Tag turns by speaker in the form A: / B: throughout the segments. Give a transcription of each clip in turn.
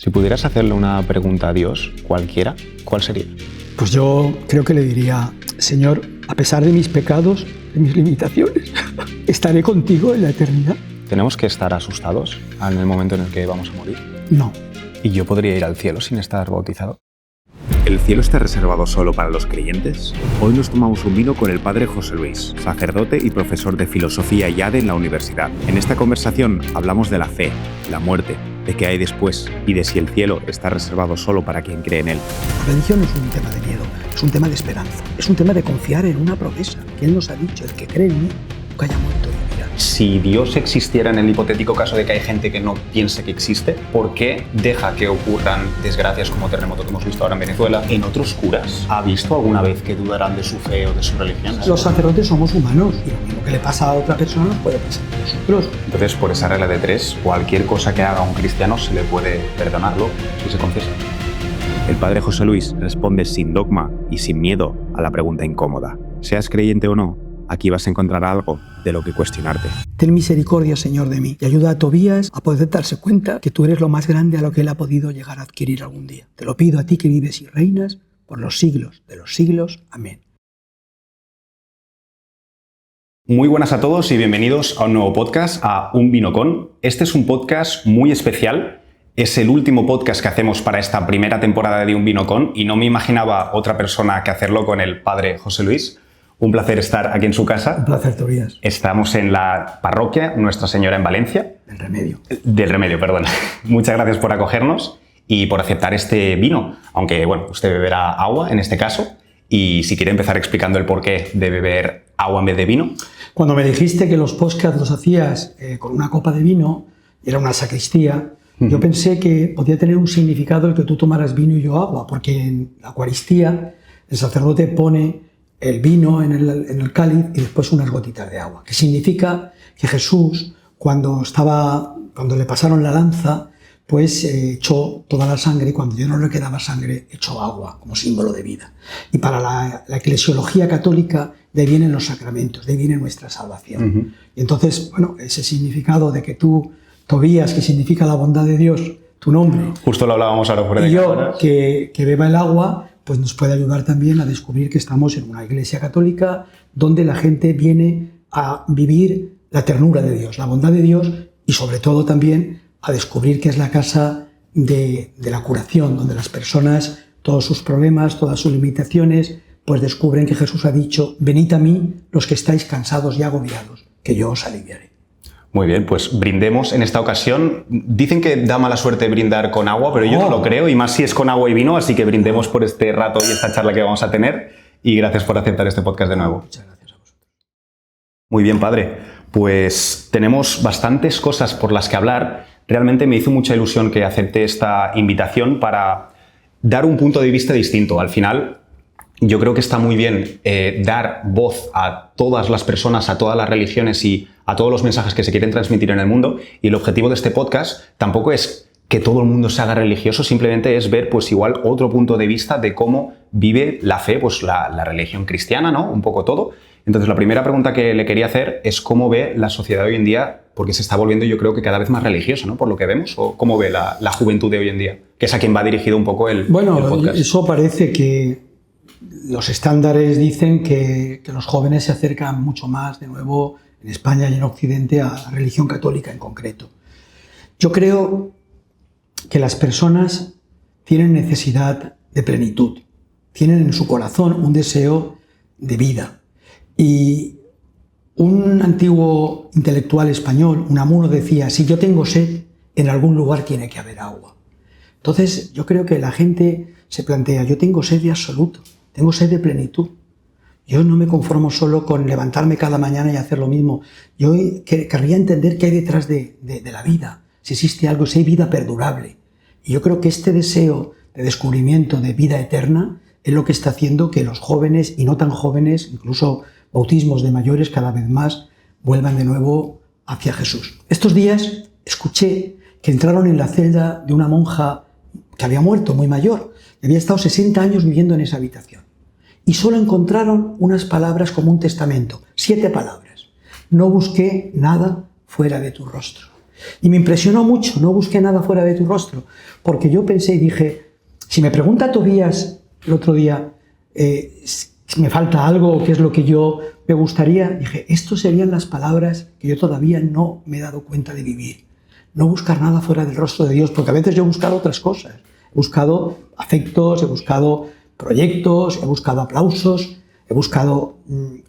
A: Si pudieras hacerle una pregunta a Dios, cualquiera, ¿cuál sería?
B: Pues yo creo que le diría: Señor, a pesar de mis pecados, de mis limitaciones, ¿estaré contigo en la eternidad?
A: ¿Tenemos que estar asustados en el momento en el que vamos a morir?
B: No.
A: ¿Y yo podría ir al cielo sin estar bautizado?
C: ¿El cielo está reservado solo para los creyentes? Hoy nos tomamos un vino con el padre José Luis, sacerdote y profesor de filosofía y ADE en la universidad. En esta conversación hablamos de la fe, la muerte, de qué hay después y de si el cielo está reservado solo para quien cree en él.
B: La religión no es un tema de miedo, es un tema de esperanza, es un tema de confiar en una promesa que Él nos ha dicho: el que cree en mí nunca haya muerto y vivirá.
A: Si Dios existiera en el hipotético caso de que hay gente que no piense que existe, ¿por qué deja que ocurran desgracias como terremoto que hemos visto ahora en Venezuela en otros curas? ¿Ha visto alguna vez que dudarán de su fe o de su religión?
B: Los sacerdotes somos humanos y lo mismo que le pasa a otra persona nos puede pasar a nosotros.
A: Entonces, por esa regla de 3, cualquier cosa que haga un cristiano se le puede perdonarlo si se confiesa.
C: El padre José Luis responde sin dogma y sin miedo a la pregunta incómoda. Seas creyente o no, aquí vas a encontrar algo de lo que cuestionarte.
B: Ten misericordia, Señor, de mí, y ayuda a Tobías a poder darse cuenta que tú eres lo más grande a lo que él ha podido llegar a adquirir algún día. Te lo pido a ti, que vives y reinas por los siglos de los siglos. Amén.
A: Muy buenas a todos y bienvenidos a un nuevo podcast, a Un Vino Con. Este es un podcast muy especial. Es el último podcast que hacemos para esta primera temporada de Un Vino Con y no me imaginaba otra persona que hacerlo con el padre José Luis. Un placer estar aquí en su casa.
B: Un placer, Tobías.
A: Estamos en la parroquia Nuestra Señora en Valencia.
B: Del Remedio.
A: Del Remedio, perdón. Muchas gracias por acogernos y por aceptar este vino, aunque bueno, usted beberá agua en este caso. Y si quiere empezar explicando el porqué de beber agua en vez de vino.
B: Cuando me dijiste que los podcasts los hacías con una copa de vino, y era una sacristía, yo pensé que podía tener un significado el que tú tomaras vino y yo agua, porque en la Eucaristía el sacerdote pone el vino en el cáliz y después unas gotitas de agua, que significa que Jesús, cuando le pasaron la lanza, pues echó toda la sangre, y cuando ya no le quedaba sangre, echó agua como símbolo de vida. Y para la eclesiología católica, de ahí vienen los sacramentos, de ahí viene nuestra salvación. Y entonces, bueno, ese significado de que tú, Tobías, que significa la bondad de Dios, tu nombre,
A: justo lo hablábamos ahora fuera de cámara,
B: que beba el agua, pues nos puede ayudar también a descubrir que estamos en una iglesia católica donde la gente viene a vivir la ternura de Dios, la bondad de Dios, y sobre todo también a descubrir que es la casa de la curación, donde las personas, todos sus problemas, todas sus limitaciones, pues descubren que Jesús ha dicho: venid a mí los que estáis cansados y agobiados, que yo os aliviaré.
A: Muy bien, pues brindemos en esta ocasión. Dicen que da mala suerte brindar con agua, pero yo no lo creo, y más si es con agua y vino, así que brindemos por este rato y esta charla que vamos a tener, y gracias por aceptar este podcast de nuevo.
B: Muchas gracias a vosotros.
A: Muy bien, padre. Pues tenemos bastantes cosas por las que hablar. Realmente me hizo mucha ilusión que acepte esta invitación para dar un punto de vista distinto. Al final, yo creo que está muy bien dar voz a todas las personas, a todas las religiones y a todos los mensajes que se quieren transmitir en el mundo, y el objetivo de este podcast tampoco es que todo el mundo se haga religioso, simplemente es ver pues igual otro punto de vista de cómo vive la fe, pues la religión cristiana, ¿no? Un poco todo. Entonces la primera pregunta que le quería hacer es cómo ve la sociedad hoy en día, porque se está volviendo, yo creo que cada vez más religiosa, ¿no? Por lo que vemos, o cómo ve la juventud de hoy en día, que es a quien va dirigido un poco el podcast.
B: Eso parece que los estándares dicen que los jóvenes se acercan mucho más, de nuevo, en España y en Occidente, a la religión católica en concreto. Yo creo que las personas tienen necesidad de plenitud, tienen en su corazón un deseo de vida. Y un antiguo intelectual español, Unamuno, decía: si yo tengo sed, en algún lugar tiene que haber agua. Entonces yo creo que la gente se plantea: yo tengo sed de absoluto, tengo sed de plenitud. Yo no me conformo solo con levantarme cada mañana y hacer lo mismo. Yo querría entender qué hay detrás de la vida, si existe algo, si hay vida perdurable. Y yo creo que este deseo de descubrimiento de vida eterna es lo que está haciendo que los jóvenes y no tan jóvenes, incluso bautismos de mayores cada vez más, vuelvan de nuevo hacia Jesús. Estos días escuché que entraron en la celda de una monja que había muerto, muy mayor, y había estado 60 años viviendo en esa habitación. Y solo encontraron unas palabras como un testamento, 7 palabras. No busqué nada fuera de tu rostro. Y me impresionó mucho, no busqué nada fuera de tu rostro, porque yo pensé y dije, si me pregunta Tobías el otro día, si me falta algo, qué es lo que yo me gustaría, dije, estas serían las palabras que yo todavía no me he dado cuenta de vivir. No buscar nada fuera del rostro de Dios, porque a veces yo he buscado otras cosas. He buscado afectos, he buscado proyectos, he buscado aplausos, he buscado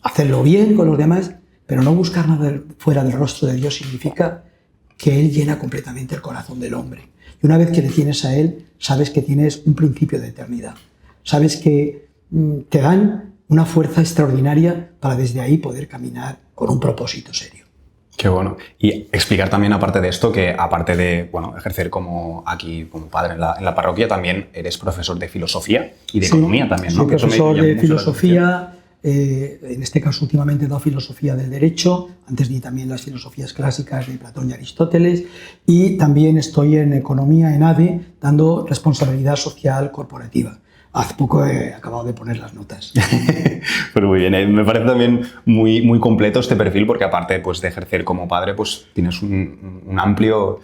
B: hacerlo bien con los demás, pero no buscar nada fuera del rostro de Dios significa que Él llena completamente el corazón del hombre. Y una vez que le tienes a Él, sabes que tienes un principio de eternidad. Sabes que te dan una fuerza extraordinaria para desde ahí poder caminar con un propósito serio.
A: Qué bueno. Y explicar también, aparte de esto, que aparte de ejercer como padre en la parroquia, también eres profesor de filosofía y de economía también, ¿no?
B: Soy profesor de filosofía, en este caso últimamente he dado filosofía del derecho, antes di también las filosofías clásicas de Platón y Aristóteles, y también estoy en economía en ADE, dando responsabilidad social corporativa. Hace poco he acabado de poner las notas.
A: Pero muy bien, me parece también muy, muy completo este perfil, porque aparte pues, de ejercer como padre, pues tienes un amplio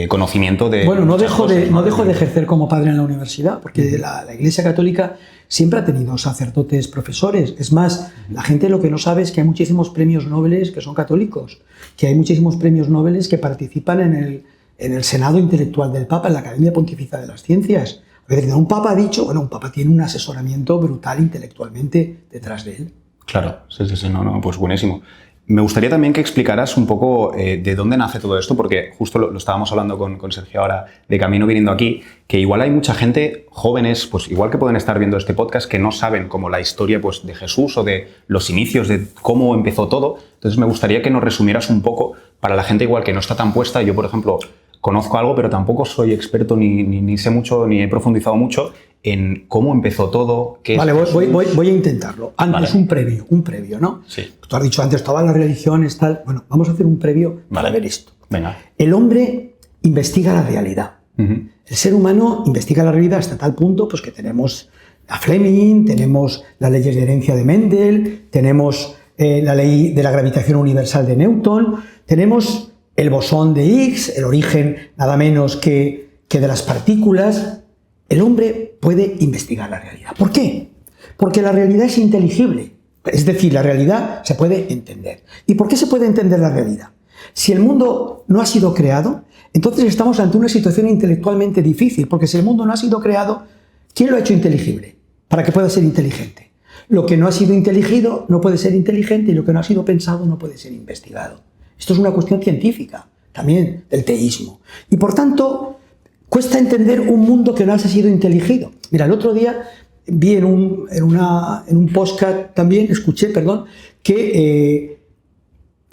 A: conocimiento de...
B: Bueno, no dejo de ejercer como padre en la universidad, porque la Iglesia Católica siempre ha tenido sacerdotes profesores. Es más, la gente lo que no sabe es que hay muchísimos premios Nobel que son católicos, que hay muchísimos premios Nobel que participan en el Senado Intelectual del Papa, en la Academia Pontificia de las Ciencias. A veces un papa ha dicho, un papa tiene un asesoramiento brutal intelectualmente detrás de él.
A: Claro, sí, pues buenísimo. Me gustaría también que explicaras un poco de dónde nace todo esto, porque justo lo estábamos hablando con Sergio ahora de camino viniendo aquí, que igual hay mucha gente, jóvenes, pues igual que pueden estar viendo este podcast, que no saben como la historia pues, de Jesús o de los inicios, de cómo empezó todo. Entonces me gustaría que nos resumieras un poco para la gente igual que no está tan puesta. Yo, por ejemplo, conozco algo, pero tampoco soy experto ni sé mucho, ni he profundizado mucho en cómo empezó todo. Qué
B: vale, voy a intentarlo. Antes, vale. un previo, ¿no?
A: Sí.
B: Tú has dicho antes, todas las religiones, tal. Bueno, vamos a hacer un previo para ver esto.
A: Venga.
B: El hombre investiga la realidad. El ser humano investiga la realidad hasta tal punto pues, que tenemos a Fleming, tenemos las leyes de herencia de Mendel, tenemos la ley de la gravitación universal de Newton, tenemos el bosón de Higgs, el origen nada menos que de las partículas. El hombre puede investigar la realidad. ¿Por qué? Porque la realidad es inteligible. Es decir, la realidad se puede entender. ¿Y por qué se puede entender la realidad? Si el mundo no ha sido creado, entonces estamos ante una situación intelectualmente difícil, porque si el mundo no ha sido creado, ¿quién lo ha hecho inteligible? Para que pueda ser inteligente. Lo que no ha sido inteligido no puede ser inteligente y lo que no ha sido pensado no puede ser investigado. Esto es una cuestión científica, también del teísmo. Y por tanto, cuesta entender un mundo que no ha sido inteligido. Mira, el otro día vi en un podcast también, escuché, que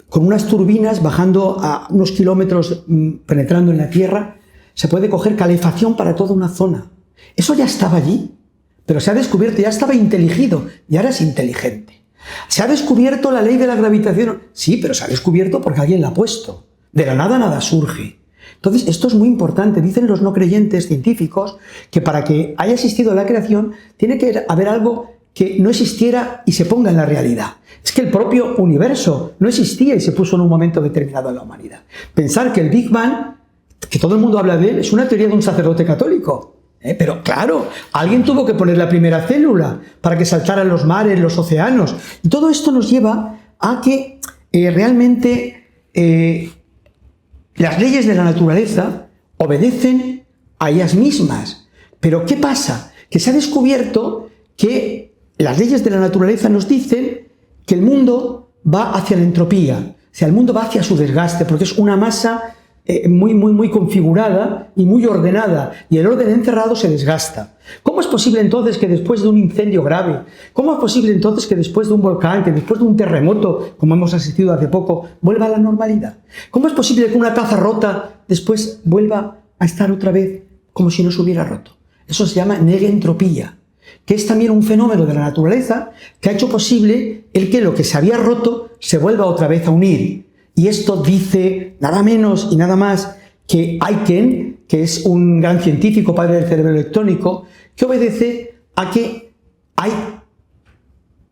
B: con unas turbinas bajando a unos kilómetros, penetrando en la Tierra, se puede coger calefacción para toda una zona. Eso ya estaba allí, pero se ha descubierto, ya estaba inteligido y ahora es inteligente. ¿Se ha descubierto la ley de la gravitación? Sí, pero se ha descubierto porque alguien la ha puesto. De la nada, nada surge. Entonces, esto es muy importante. Dicen los no creyentes científicos que para que haya existido la creación, tiene que haber algo que no existiera y se ponga en la realidad. Es que el propio universo no existía y se puso en un momento determinado en la humanidad. Pensar que el Big Bang, que todo el mundo habla de él, es una teoría de un sacerdote católico. Pero claro, alguien tuvo que poner la primera célula para que saltaran los mares, los océanos. Y todo esto nos lleva a que realmente las leyes de la naturaleza obedecen a ellas mismas. Pero ¿qué pasa? Que se ha descubierto que las leyes de la naturaleza nos dicen que el mundo va hacia la entropía, o sea, el mundo va hacia su desgaste, porque es una masa muy configurada y muy ordenada, y el orden encerrado se desgasta. ¿Cómo es posible entonces que después de un incendio grave, cómo es posible entonces que después de un volcán, que después de un terremoto, como hemos asistido hace poco, vuelva a la normalidad? ¿Cómo es posible que una taza rota después vuelva a estar otra vez como si no se hubiera roto? Eso se llama negentropía, que es también un fenómeno de la naturaleza que ha hecho posible el que lo que se había roto se vuelva otra vez a unir. Y esto dice nada menos y nada más que Aiken, que es un gran científico, padre del cerebro electrónico, que obedece a que hay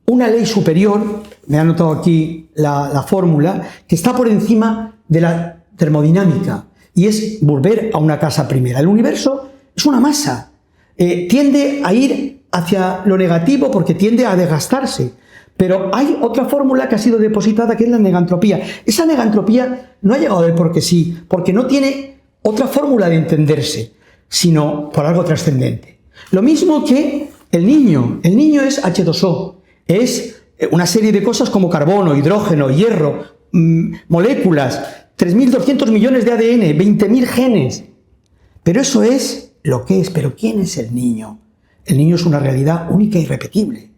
B: una ley superior, me he anotado aquí la fórmula, que está por encima de la termodinámica. y es volver a una casa primera. El universo es una masa, tiende a ir hacia lo negativo porque tiende a desgastarse. Pero hay otra fórmula que ha sido depositada, que es la negantropía. Esa negantropía no ha llegado de porque sí, porque no tiene otra fórmula de entenderse, sino por algo trascendente. Lo mismo que el niño. El niño es H2O, es una serie de cosas como carbono, hidrógeno, hierro, moléculas, 3.200 millones de ADN, 20.000 genes. Pero eso es lo que es. ¿Pero quién es el niño? El niño es una realidad única e irrepetible.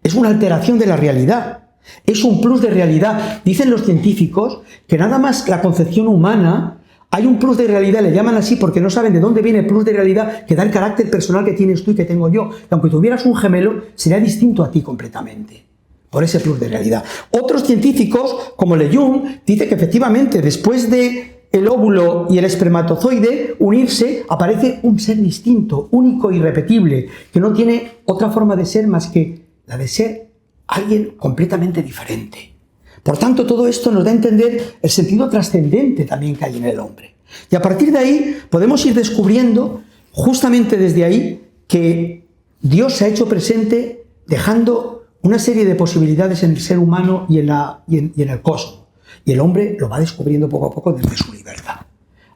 B: Es una alteración de la realidad. Es un plus de realidad. Dicen los científicos que nada más la concepción humana hay un plus de realidad, le llaman así porque no saben de dónde viene el plus de realidad que da el carácter personal que tienes tú y que tengo yo. Que aunque tuvieras un gemelo, sería distinto a ti completamente. Por ese plus de realidad. Otros científicos, como Le Jung, dicen que efectivamente después de el óvulo y el espermatozoide unirse, aparece un ser distinto, único e irrepetible, que no tiene otra forma de ser más que la de ser alguien completamente diferente. Por tanto, todo esto nos da a entender el sentido trascendente también que hay en el hombre. Y a partir de ahí podemos ir descubriendo, justamente desde ahí, que Dios se ha hecho presente dejando una serie de posibilidades en el ser humano y en el cosmos. Y el hombre lo va descubriendo poco a poco desde su libertad.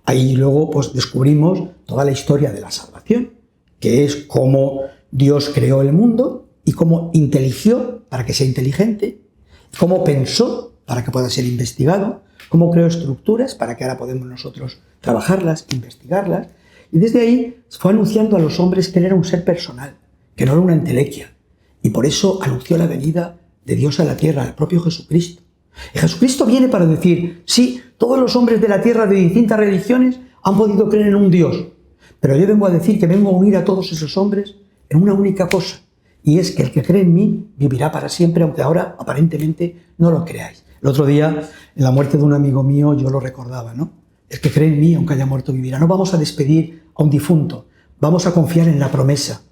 B: Ahí luego pues, descubrimos toda la historia de la salvación, que es cómo Dios creó el mundo y cómo inteligió para que sea inteligente, cómo pensó para que pueda ser investigado, cómo creó estructuras para que ahora podemos nosotros trabajarlas, investigarlas. Y desde ahí fue anunciando a los hombres que él era un ser personal, que no era una entelequia. Y por eso anunció la venida de Dios a la tierra, al propio Jesucristo. Y Jesucristo viene para decir, sí, todos los hombres de la tierra de distintas religiones han podido creer en un Dios, pero yo vengo a decir que vengo a unir a todos esos hombres en una única cosa, y es que el que cree en mí vivirá para siempre, aunque ahora aparentemente no lo creáis. El otro día, en la muerte de un amigo mío, yo lo recordaba, ¿no? El que cree en mí, aunque haya muerto, vivirá. No vamos a despedir a un difunto, vamos a confiar en la promesa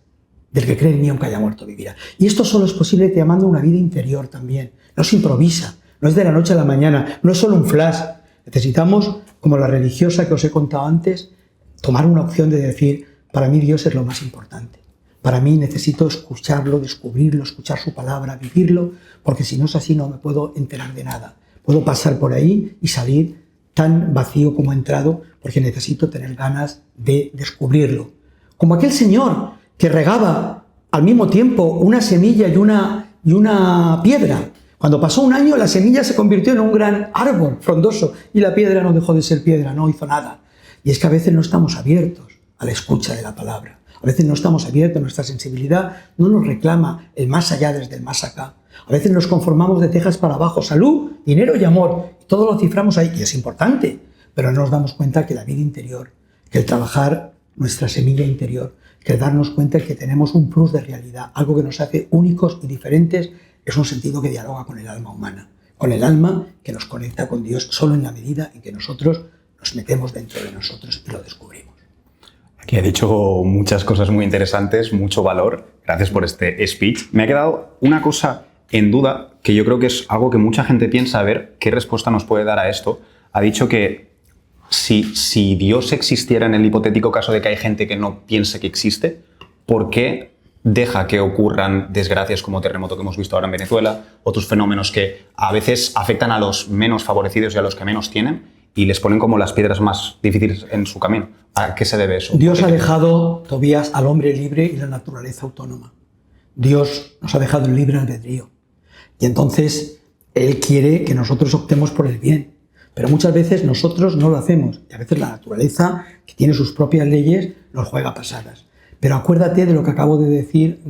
B: del que cree en mí, aunque haya muerto, vivirá. Y esto solo es posible llamando una vida interior también. No se improvisa, no es de la noche a la mañana, no es solo un flash. Necesitamos, como la religiosa que os he contado antes, tomar una opción de decir, para mí Dios es lo más importante. Para mí necesito escucharlo, descubrirlo, escuchar su palabra, vivirlo, porque si no es así no me puedo enterar de nada. Puedo pasar por ahí y salir tan vacío como he entrado, porque necesito tener ganas de descubrirlo. Como aquel señor que regaba al mismo tiempo una semilla y una piedra. Cuando pasó un año, la semilla se convirtió en un gran árbol frondoso y la piedra no dejó de ser piedra, no hizo nada. Y es que a veces no estamos abiertos a la escucha de la palabra. A veces no estamos abiertos, nuestra sensibilidad no nos reclama el más allá desde el más acá. A veces nos conformamos de cejas para abajo, salud, dinero y amor. Y todo lo ciframos ahí, y es importante, pero no nos damos cuenta que la vida interior, que el trabajar nuestra semilla interior, que el darnos cuenta de que tenemos un plus de realidad, algo que nos hace únicos y diferentes, es un sentido que dialoga con el alma humana, con el alma que nos conecta con Dios solo en la medida en que nosotros nos metemos dentro de nosotros y lo descubrimos.
A: Aquí he dicho muchas cosas muy interesantes, mucho valor. Gracias por este speech. Me ha quedado una cosa en duda que yo creo que es algo que mucha gente piensa, a ver qué respuesta nos puede dar a esto. Ha dicho que si Dios existiera en el hipotético caso de que hay gente que no piense que existe, ¿por qué deja que ocurran desgracias como terremoto que hemos visto ahora en Venezuela, otros fenómenos que a veces afectan a los menos favorecidos y a los que menos tienen y les ponen como las piedras más difíciles en su camino? ¿A qué se debe eso?
B: Dios ha dejado, Tobías, al hombre libre y la naturaleza autónoma. Dios nos ha dejado el libre albedrío. Y entonces Él quiere que nosotros optemos por el bien. Pero muchas veces nosotros no lo hacemos. Y a veces la naturaleza, que tiene sus propias leyes, nos juega pasadas. Pero acuérdate de lo que acabo de decir,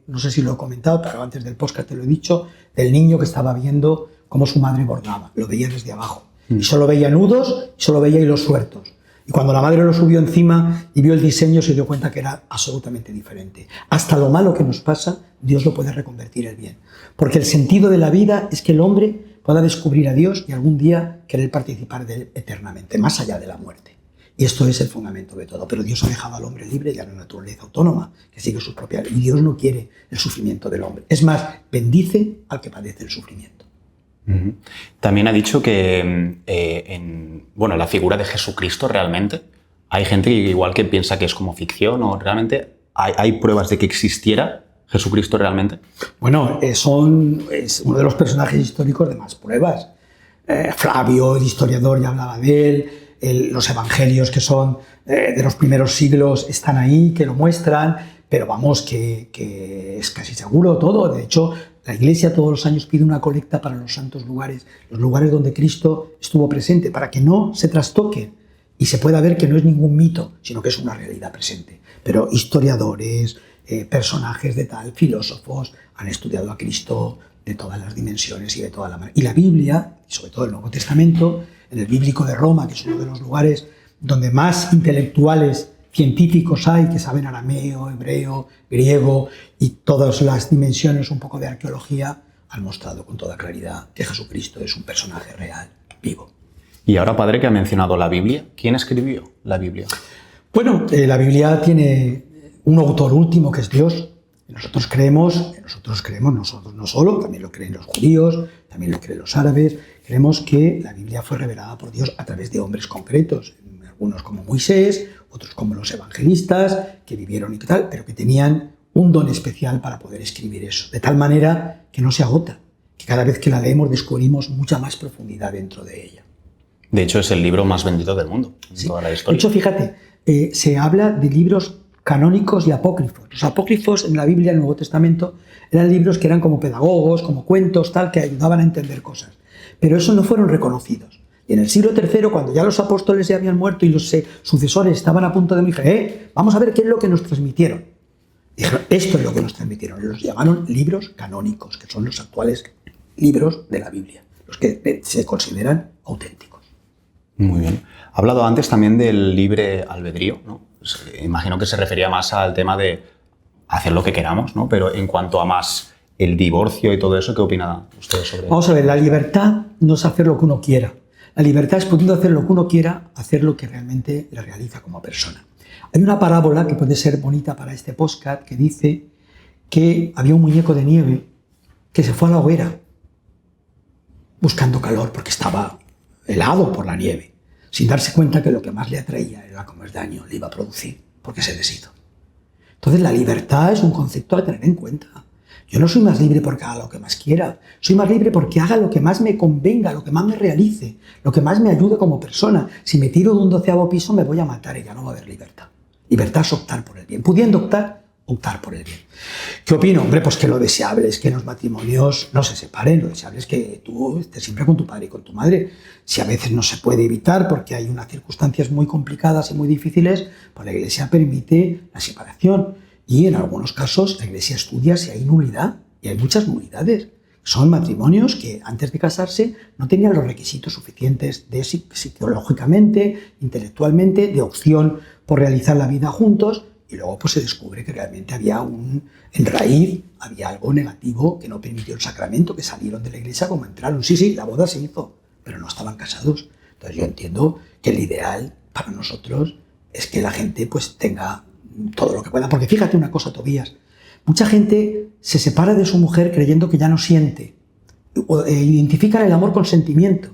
B: no sé si lo he comentado, pero antes del podcast te lo he dicho, del niño que estaba viendo cómo su madre bordaba. Lo veía desde abajo. Y solo veía nudos, y solo veía hilos sueltos. Y cuando la madre lo subió encima y vio el diseño, se dio cuenta que era absolutamente diferente. Hasta lo malo que nos pasa, Dios lo puede reconvertir en bien. Porque el sentido de la vida es que el hombre pueda descubrir a Dios y algún día querer participar de Él eternamente, más allá de la muerte. Y esto es el fundamento de todo. Pero Dios ha dejado al hombre libre y a la naturaleza autónoma, que sigue sus propias. Y Dios no quiere el sufrimiento del hombre. Es más, bendice al que padece el sufrimiento.
A: Uh-huh. También ha dicho que la figura de Jesucristo realmente, hay gente que igual que piensa que es como ficción o realmente hay pruebas de que existiera Jesucristo realmente.
B: Bueno, es uno de los personajes históricos de más pruebas. Flavio, el historiador, ya hablaba de él. Los evangelios que son de los primeros siglos están ahí, que lo muestran, pero vamos, que es casi seguro todo. De hecho, la Iglesia todos los años pide una colecta para los santos lugares, los lugares donde Cristo estuvo presente, para que no se trastoquen y se pueda ver que no es ningún mito, sino que es una realidad presente. Pero historiadores, personajes de tal, filósofos, han estudiado a Cristo de todas las dimensiones y de toda la manera. Y la Biblia, y sobre todo el Nuevo Testamento, en el Bíblico de Roma, que es uno de los lugares donde más intelectuales científicos hay, que saben arameo, hebreo, griego y todas las dimensiones un poco de arqueología, han mostrado con toda claridad que Jesucristo es un personaje real, vivo.
A: Y ahora, padre, que ha mencionado la Biblia, ¿quién escribió la Biblia?
B: Bueno, la Biblia tiene un autor último que es Dios. Nosotros creemos nosotros no solo, también lo creen los judíos, también lo creen los árabes. Creemos que la Biblia fue revelada por Dios a través de hombres concretos, algunos como Moisés, otros como los evangelistas, que vivieron y tal, pero que tenían un don especial para poder escribir eso, de tal manera que no se agota, que cada vez que la leemos descubrimos mucha más profundidad dentro de ella.
A: De hecho, es el libro más vendido del mundo en toda la historia.
B: De hecho, fíjate, se habla de libros canónicos y apócrifos. Los apócrifos en la Biblia, en el Nuevo Testamento, eran libros que eran como pedagogos, como cuentos, tal, que ayudaban a entender cosas. Pero esos no fueron reconocidos. Y en el siglo III, cuando ya los apóstoles ya habían muerto y los sucesores estaban a punto de morir, vamos a ver qué es lo que nos transmitieron. Dijeron, esto es lo que nos transmitieron. Y los llamaron libros canónicos, que son los actuales libros de la Biblia, los que se consideran auténticos.
A: Muy bien. Ha hablado antes también del libre albedrío, ¿no? Pues, imagino que se refería más al tema de hacer lo que queramos, ¿no? Pero en cuanto a más el divorcio y todo eso, ¿qué opina usted sobre eso?
B: Vamos a ver, la libertad no es hacer lo que uno quiera. La libertad es, pudiendo hacer lo que uno quiera, hacer lo que realmente le realiza como persona. Hay una parábola que puede ser bonita para este podcast que dice que había un muñeco de nieve que se fue a la hoguera buscando calor porque estaba helado por la nieve, sin darse cuenta que lo que más le atraía era comer daño, le iba a producir, porque se deshizo. Entonces la libertad es un concepto a tener en cuenta. Yo no soy más libre porque haga lo que más quiera, soy más libre porque haga lo que más me convenga, lo que más me realice, lo que más me ayude como persona. Si me tiro de un 12º piso me voy a matar y ya no va a haber libertad. Libertad es optar por el bien, pudiendo optar por el bien. ¿Qué opino? Hombre, pues que lo deseable es que los matrimonios no se separen, lo deseable es que tú estés siempre con tu padre y con tu madre. Si a veces no se puede evitar porque hay unas circunstancias muy complicadas y muy difíciles, pues la Iglesia permite la separación. Y en algunos casos la Iglesia estudia si hay nulidad, y hay muchas nulidades. Son matrimonios que antes de casarse no tenían los requisitos suficientes de psicológicamente, intelectualmente, de opción por realizar la vida juntos, y luego pues se descubre que realmente había en raíz había algo negativo que no permitió el sacramento, que salieron de la Iglesia como entraron. Sí, la boda se hizo, pero no estaban casados. Entonces yo entiendo que el ideal para nosotros es que la gente pues tenga todo lo que pueda. Porque fíjate una cosa, Tobías, mucha gente se separa de su mujer creyendo que ya no siente. Identifican el amor con sentimiento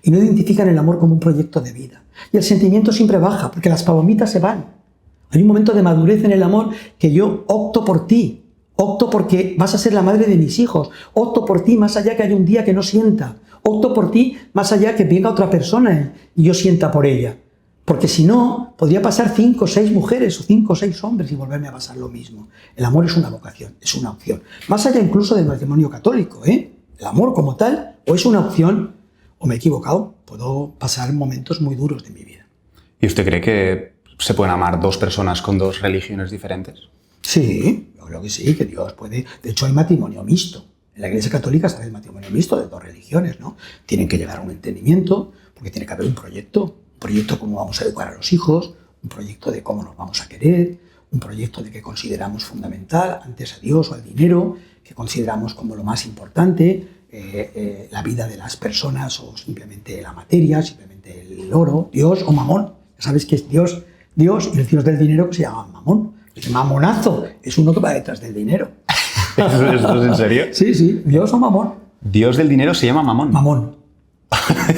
B: y no identifican el amor como un proyecto de vida. Y el sentimiento siempre baja porque las palomitas se van. Hay un momento de madurez en el amor que yo opto por ti, opto porque vas a ser la madre de mis hijos, opto por ti más allá que haya un día que no sienta, opto por ti más allá que venga otra persona y yo sienta por ella. Porque si no, podría pasar 5 o 6 mujeres o 5 o 6 hombres y volverme a pasar lo mismo. El amor es una vocación, es una opción. Más allá incluso del matrimonio católico, ¿eh? El amor como tal, o es una opción, o me he equivocado, puedo pasar momentos muy duros de mi vida.
A: ¿Y usted cree que se pueden amar 2 personas con 2 religiones diferentes?
B: Sí, yo creo que sí, que Dios puede. De hecho, hay matrimonio mixto. En la Iglesia Católica está el matrimonio mixto de 2 religiones, ¿no? Tienen que llegar a un entendimiento, porque tiene que haber un proyecto de cómo vamos a educar a los hijos, un proyecto de cómo nos vamos a querer, un proyecto de qué consideramos fundamental antes a Dios o al dinero, que consideramos como lo más importante, la vida de las personas o simplemente la materia, simplemente el oro, Dios o Mamón. Ya sabes que es Dios y el Dios del dinero que se llama Mamón. El mamonazo es uno que va detrás del dinero.
A: ¿Esto es en serio?
B: Sí, Dios o Mamón.
A: Dios del dinero se llama Mamón.
B: Mamón.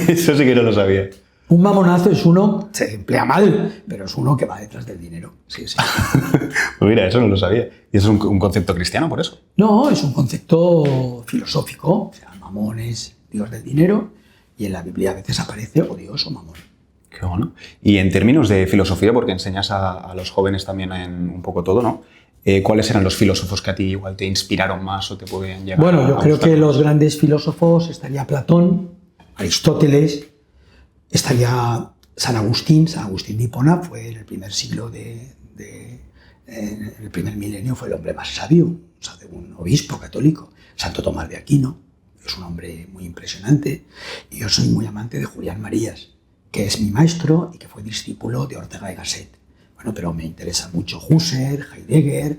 A: Eso sí que no lo sabía.
B: Un mamonazo es uno, se emplea mal, pero es uno que va detrás del dinero. Sí, sí.
A: Pues mira, eso no lo sabía. ¿Y eso es un concepto cristiano por eso?
B: No, es un concepto filosófico. O sea, Mamón es Dios del dinero y en la Biblia a veces aparece o Dios o Mamón.
A: Qué bueno. Y en términos de filosofía, porque enseñas a los jóvenes también en un poco todo, ¿no? ¿Cuáles eran los filósofos que a ti igual te inspiraron más o te podían llegar
B: Bueno, yo
A: a
B: creo
A: gustar
B: que
A: más?
B: los grandes filósofos estaría Platón, Aristóteles, estaría San Agustín de Hipona, fue en el primer siglo en el primer milenio, fue el hombre más sabio, o sea, un obispo católico. Santo Tomás de Aquino, es un hombre muy impresionante. Y yo soy muy amante de Julián Marías, que es mi maestro y que fue discípulo de Ortega y Gasset. Bueno, pero me interesa mucho Husserl, Heidegger,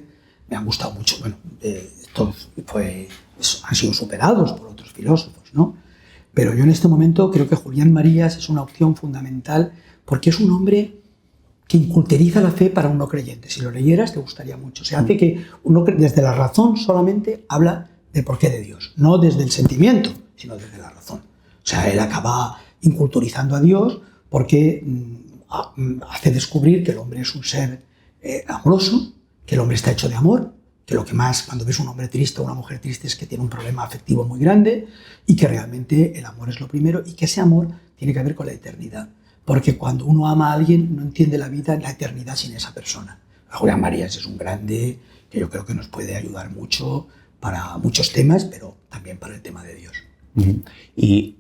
B: me han gustado mucho. Bueno, estos han sido superados por otros filósofos, ¿no? Pero yo en este momento creo que Julián Marías es una opción fundamental porque es un hombre que inculteriza la fe para un no creyente. Si lo leyeras te gustaría mucho. Se hace que uno desde la razón solamente habla del porqué de Dios, no desde el sentimiento, sino desde la razón. O sea, él acaba inculturizando a Dios porque hace descubrir que el hombre es un ser amoroso, que el hombre está hecho de amor, que lo que más, cuando ves un hombre triste o una mujer triste, es que tiene un problema afectivo muy grande y que realmente el amor es lo primero y que ese amor tiene que ver con la eternidad. Porque cuando uno ama a alguien no entiende la vida en la eternidad sin esa persona. Julián Marías es un grande que yo creo que nos puede ayudar mucho para muchos temas, pero también para el tema de Dios.
A: ¿Y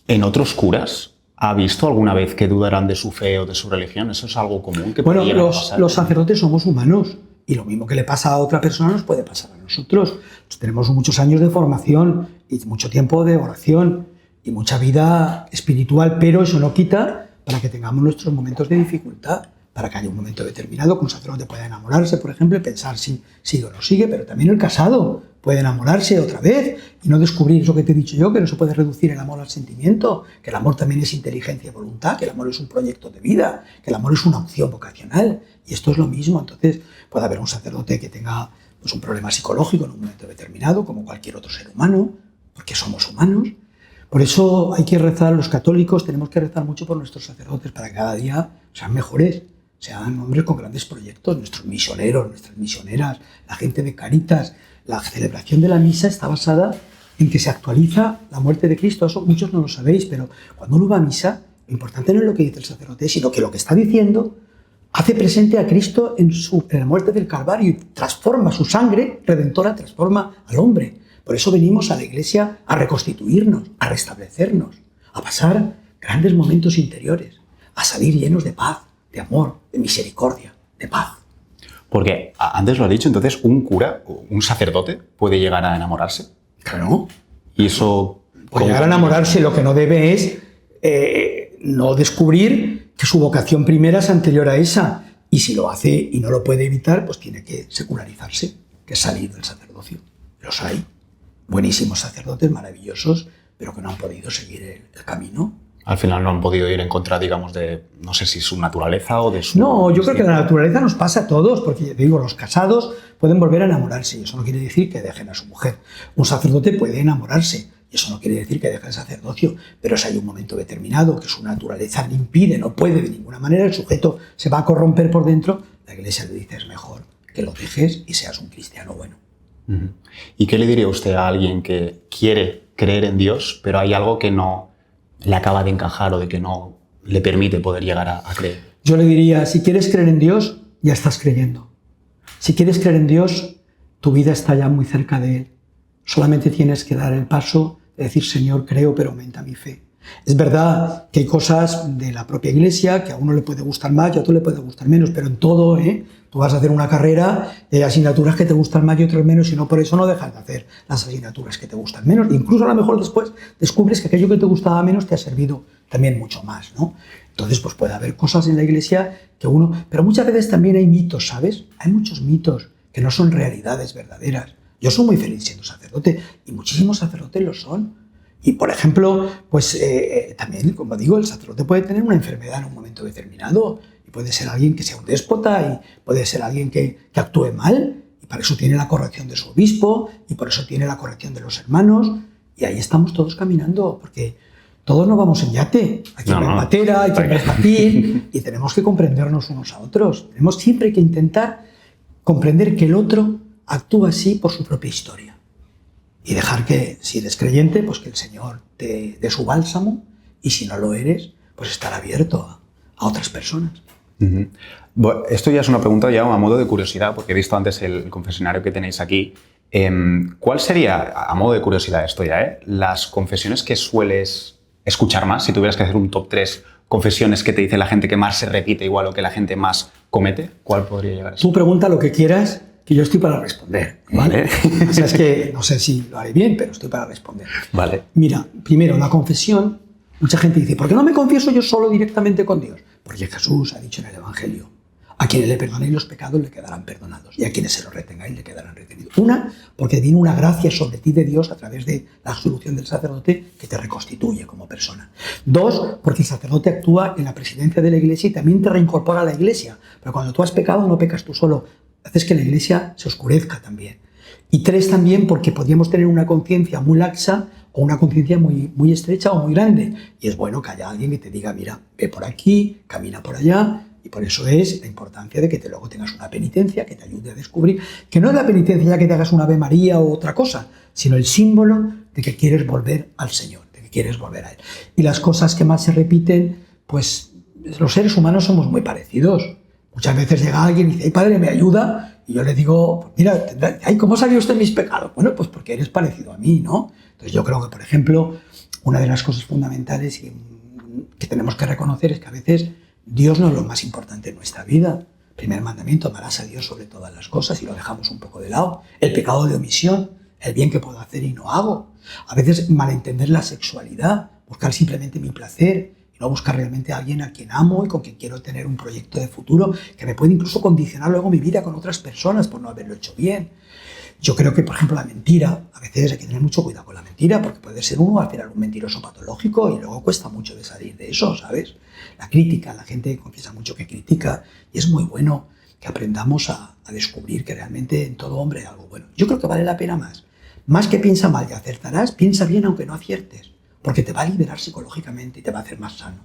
A: en otros curas ha visto alguna vez que dudarán de su fe o de su religión? ¿Eso es algo común que puede llegar a pasar?
B: Los sacerdotes somos humanos y lo mismo que le pasa a otra persona nos puede pasar a nosotros. Tenemos muchos años de formación y mucho tiempo de oración y mucha vida espiritual, pero eso no quita para que tengamos nuestros momentos de dificultad, para que haya un momento determinado que un sacerdote pueda enamorarse, por ejemplo, y pensar si sigue o no sigue, pero también el casado puede enamorarse otra vez y no descubrir eso que te he dicho yo, que no se puede reducir el amor al sentimiento, que el amor también es inteligencia y voluntad, que el amor es un proyecto de vida, que el amor es una opción vocacional, y esto es lo mismo. Entonces puede haber un sacerdote que tenga pues, un problema psicológico en un momento determinado, como cualquier otro ser humano, porque somos humanos. Por eso hay que rezar, los católicos tenemos que rezar mucho por nuestros sacerdotes para que cada día sean mejores, sean hombres con grandes proyectos, nuestros misioneros, nuestras misioneras, la gente de Cáritas. La celebración de la misa está basada en que se actualiza la muerte de Cristo. Eso muchos no lo sabéis, pero cuando uno va a misa, lo importante no es lo que dice el sacerdote, sino que lo que está diciendo hace presente a Cristo en la muerte del Calvario y transforma su sangre redentora, transforma al hombre. Por eso venimos a la Iglesia a reconstituirnos, a restablecernos, a pasar grandes momentos interiores, a salir llenos de paz, de amor, de misericordia, de paz.
A: Porque antes lo has dicho, entonces un cura, un sacerdote, puede llegar a enamorarse.
B: Claro.
A: Y eso...
B: Puede llegar a enamorarse, lo que no debe es no descubrir que su vocación primera es anterior a esa. Y si lo hace y no lo puede evitar, pues tiene que secularizarse, que es salir del sacerdocio. Los hay. Buenísimos sacerdotes, maravillosos, pero que no han podido seguir el camino.
A: Al final no han podido ir en contra, digamos, de, no sé si su naturaleza o de su...
B: No, yo creo que la naturaleza nos pasa a todos, porque te digo, los casados pueden volver a enamorarse y eso no quiere decir que dejen a su mujer. Un sacerdote puede enamorarse y eso no quiere decir que deje el sacerdocio, pero si hay un momento determinado que su naturaleza le impide, no puede de ninguna manera, el sujeto se va a corromper por dentro, la Iglesia le dice es mejor que lo dejes y seas un cristiano bueno.
A: ¿Y qué le diría usted a alguien que quiere creer en Dios, pero hay algo que no le acaba de encajar o de que no le permite poder llegar a creer?
B: Yo le diría, si quieres creer en Dios, ya estás creyendo. Si quieres creer en Dios, tu vida está ya muy cerca de Él. Solamente tienes que dar el paso de decir, Señor, creo, pero aumenta mi fe. Es verdad que hay cosas de la propia Iglesia que a uno le puede gustar más y a otro le puede gustar menos, pero en todo, tú vas a hacer una carrera de asignaturas que te gustan más y otras menos, y no por eso no dejas de hacer las asignaturas que te gustan menos. Incluso a lo mejor después descubres que aquello que te gustaba menos te ha servido también mucho más, ¿no? Entonces, pues puede haber cosas en la Iglesia que uno... Pero muchas veces también hay mitos, ¿sabes? Hay muchos mitos que no son realidades verdaderas. Yo soy muy feliz siendo sacerdote y muchísimos sacerdotes lo son. Y, por ejemplo, pues también, como digo, el sacerdote puede tener una enfermedad en un momento determinado y puede ser alguien que sea un déspota y puede ser alguien que actúe mal y para eso tiene la corrección de su obispo y por eso tiene la corrección de los hermanos Y ahí estamos todos caminando, porque todos no vamos en yate. Hay quien va en batera, hay quien va en patín, y tenemos que comprendernos unos a otros. Tenemos siempre que intentar comprender que el otro actúa así por su propia historia. Y dejar que, si eres creyente, pues que el Señor te dé su bálsamo, y si no lo eres, pues estar abierto a otras personas.
A: Uh-huh. Bueno, esto ya es una pregunta ya a modo de curiosidad, porque he visto antes el confesionario que tenéis aquí. ¿Cuál sería, a modo de curiosidad esto ya, las confesiones que sueles escuchar más? Si tuvieras que hacer un top 3 confesiones que te dice la gente que más se repite igual o que la gente más comete, ¿cuál podría llegar a ser?
B: Tú pregunta lo que quieras, que yo estoy para responder, ¿vale? O sea, es que no sé si lo haré bien, pero estoy para responder.
A: Vale.
B: Mira, primero, la confesión, mucha gente dice, ¿por qué no me confieso yo solo directamente con Dios? Porque Jesús ha dicho en el Evangelio, a quienes le perdonéis los pecados le quedarán perdonados, y a quienes se los retengáis le quedarán retenidos. Una, porque viene una gracia sobre ti de Dios a través de la absolución del sacerdote que te reconstituye como persona. Dos, porque el sacerdote actúa en la presidencia de la Iglesia y también te reincorpora a la Iglesia. Pero cuando tú has pecado no pecas tú solo, haces que la Iglesia se oscurezca también. Y tres, también porque podríamos tener una conciencia muy laxa o una conciencia muy estrecha o muy grande. Y es bueno que haya alguien que te diga, mira, ve por aquí, camina por allá. Y por eso es la importancia de que luego tengas una penitencia que te ayude a descubrir que no es la penitencia ya que te hagas una Ave María o otra cosa, sino el símbolo de que quieres volver al Señor, de que quieres volver a Él. Y las cosas que más se repiten, pues los seres humanos somos muy parecidos. Muchas veces llega alguien y dice, ay, padre, ¿me ayuda? Y yo le digo, mira, ay, ¿cómo sabía usted mis pecados? Bueno, pues porque eres parecido a mí, ¿no? Entonces yo creo que, por ejemplo, una de las cosas fundamentales que tenemos que reconocer es que a veces Dios no es lo más importante en nuestra vida. Primer mandamiento, amarás a Dios sobre todas las cosas, y lo dejamos un poco de lado. El pecado de omisión, el bien que puedo hacer y no hago. A veces malentender la sexualidad, buscar simplemente mi placer y no buscar realmente a alguien a quien amo y con quien quiero tener un proyecto de futuro que me puede incluso condicionar luego mi vida con otras personas por no haberlo hecho bien. Yo creo que, por ejemplo, la mentira, a veces hay que tener mucho cuidado con la mentira, porque puede ser uno al final un mentiroso patológico y luego cuesta mucho de salir de eso, ¿sabes? La crítica, la gente confiesa mucho que critica, y es muy bueno que aprendamos a descubrir que realmente en todo hombre hay algo bueno. Yo creo que vale la pena más que piensa mal y acertarás, piensa bien aunque no aciertes, porque te va a liberar psicológicamente y te va a hacer más sano.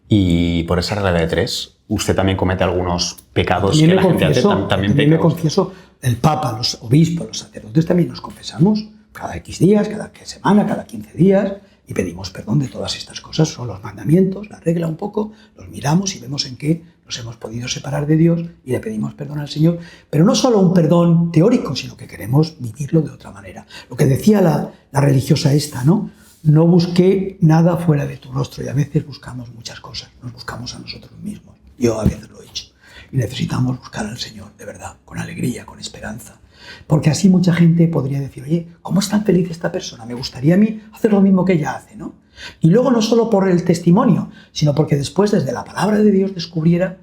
A: Y por esa regla de 3, ¿usted también comete algunos pecados
B: también
A: que la gente hace?
B: También me confieso, el Papa, los obispos, los sacerdotes también nos confesamos cada X días, cada semana, cada 15 días, y pedimos perdón de todas estas cosas. Son los mandamientos, la regla un poco, los miramos y vemos en qué nos hemos podido separar de Dios y le pedimos perdón al Señor, pero no solo un perdón teórico, sino que queremos vivirlo de otra manera. Lo que decía la religiosa esta, ¿no? No busqué nada fuera de tu rostro, y a veces buscamos muchas cosas, nos buscamos a nosotros mismos. Yo a veces lo he hecho. Y necesitamos buscar al Señor, de verdad, con alegría, con esperanza. Porque así mucha gente podría decir, oye, ¿cómo es tan feliz esta persona? Me gustaría a mí hacer lo mismo que ella hace, ¿no? Y luego no solo por el testimonio, sino porque después desde la palabra de Dios descubriera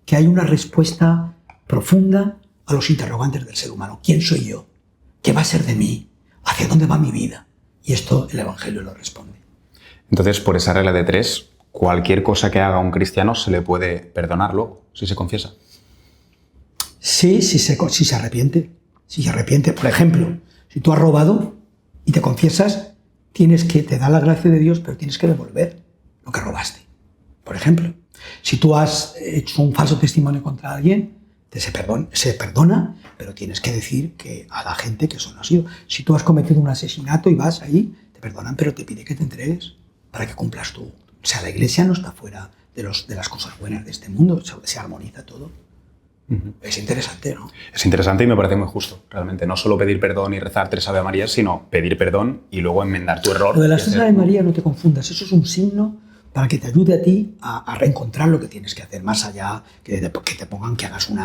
B: que hay una respuesta profunda a los interrogantes del ser humano. ¿Quién soy yo? ¿Qué va a ser de mí? ¿Hacia dónde va mi vida? Y esto el Evangelio lo responde.
A: Entonces, por esa regla de 3, cualquier cosa que haga un cristiano se le puede perdonar luego, si se confiesa.
B: Sí, si se arrepiente. Si se arrepiente, por ejemplo, si tú has robado y te confiesas, te da la gracia de Dios, pero tienes que devolver lo que robaste. Por ejemplo, si tú has hecho un falso testimonio contra alguien, se perdona, pero tienes que decir que a la gente que eso no ha sido. Si tú has cometido un asesinato y vas ahí, te perdonan, pero te pide que te entregues para que cumplas tú. O sea, la Iglesia no está fuera de las cosas buenas de este mundo, se armoniza todo. Uh-huh. Es interesante, ¿no?
A: Es interesante y me parece muy justo, realmente. No solo pedir perdón y rezar 3 Ave Marías, sino pedir perdón y luego enmendar tu error.
B: Lo de las 3 Ave Marías, no te confundas, eso es un signo para que te ayude a ti a reencontrar lo que tienes que hacer, más allá que te pongan que hagas un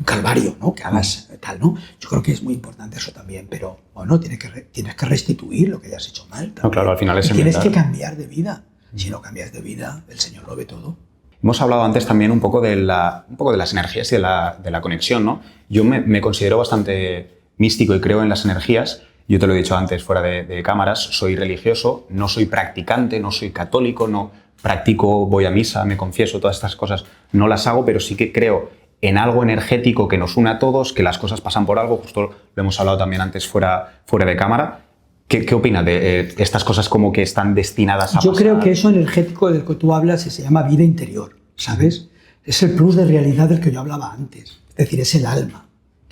B: calvario, ¿no? Que hagas tal, ¿no? Yo creo que es muy importante eso también, pero bueno, tienes que restituir lo que hayas hecho mal también.
A: No, claro, al final es
B: tienes que cambiar de vida. Si no cambias de vida, el Señor lo ve todo.
A: Hemos hablado antes también un poco de las energías y de la conexión, ¿no? Yo me considero bastante místico y creo en las energías. Yo te lo he dicho antes fuera de cámaras, soy religioso, no soy practicante, no soy católico, no practico, voy a misa, me confieso, todas estas cosas no las hago, pero sí que creo en algo energético que nos une a todos, que las cosas pasan por algo, justo lo hemos hablado también antes fuera de cámara. ¿Qué opinas de estas cosas como que están destinadas a
B: Yo
A: pasar?
B: creo que eso energético del que tú hablas se llama vida interior, ¿sabes? Es el plus de realidad del que yo hablaba antes. Es decir, es el alma,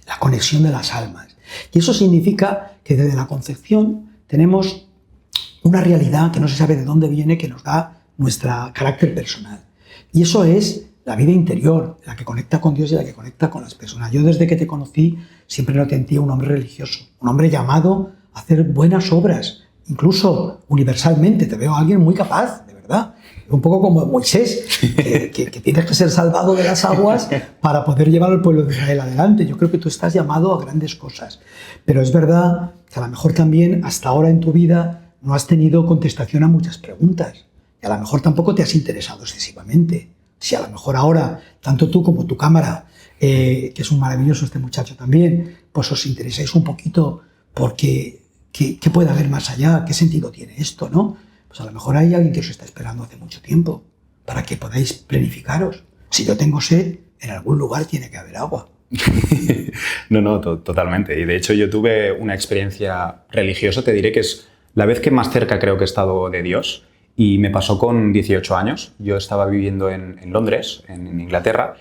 B: la conexión de las almas. Y eso significa que desde la concepción tenemos una realidad que no se sabe de dónde viene, que nos da nuestro carácter personal. Y eso es la vida interior, la que conecta con Dios y la que conecta con las personas. Yo desde que te conocí siempre lo sentí un hombre religioso, un hombre llamado a hacer buenas obras, incluso universalmente. Te veo a alguien muy capaz, de verdad. Un poco como Moisés, que tienes que ser salvado de las aguas para poder llevar al pueblo de Israel adelante. Yo creo que tú estás llamado a grandes cosas. Pero es verdad que a lo mejor también hasta ahora en tu vida no has tenido contestación a muchas preguntas. Y a lo mejor tampoco te has interesado excesivamente. Si a lo mejor ahora, tanto tú como tu cámara, que es un maravilloso este muchacho también, pues os interesáis un poquito porque ¿qué puede haber más allá? ¿Qué sentido tiene esto, no? Pues a lo mejor hay alguien que os está esperando hace mucho tiempo para que podáis planificaros. Si yo tengo sed, en algún lugar tiene que haber agua.
A: No, totalmente. Y de hecho yo tuve una experiencia religiosa, te diré que es la vez que más cerca creo que he estado de Dios, y me pasó con 18 años. Yo estaba viviendo en Londres, en Inglaterra,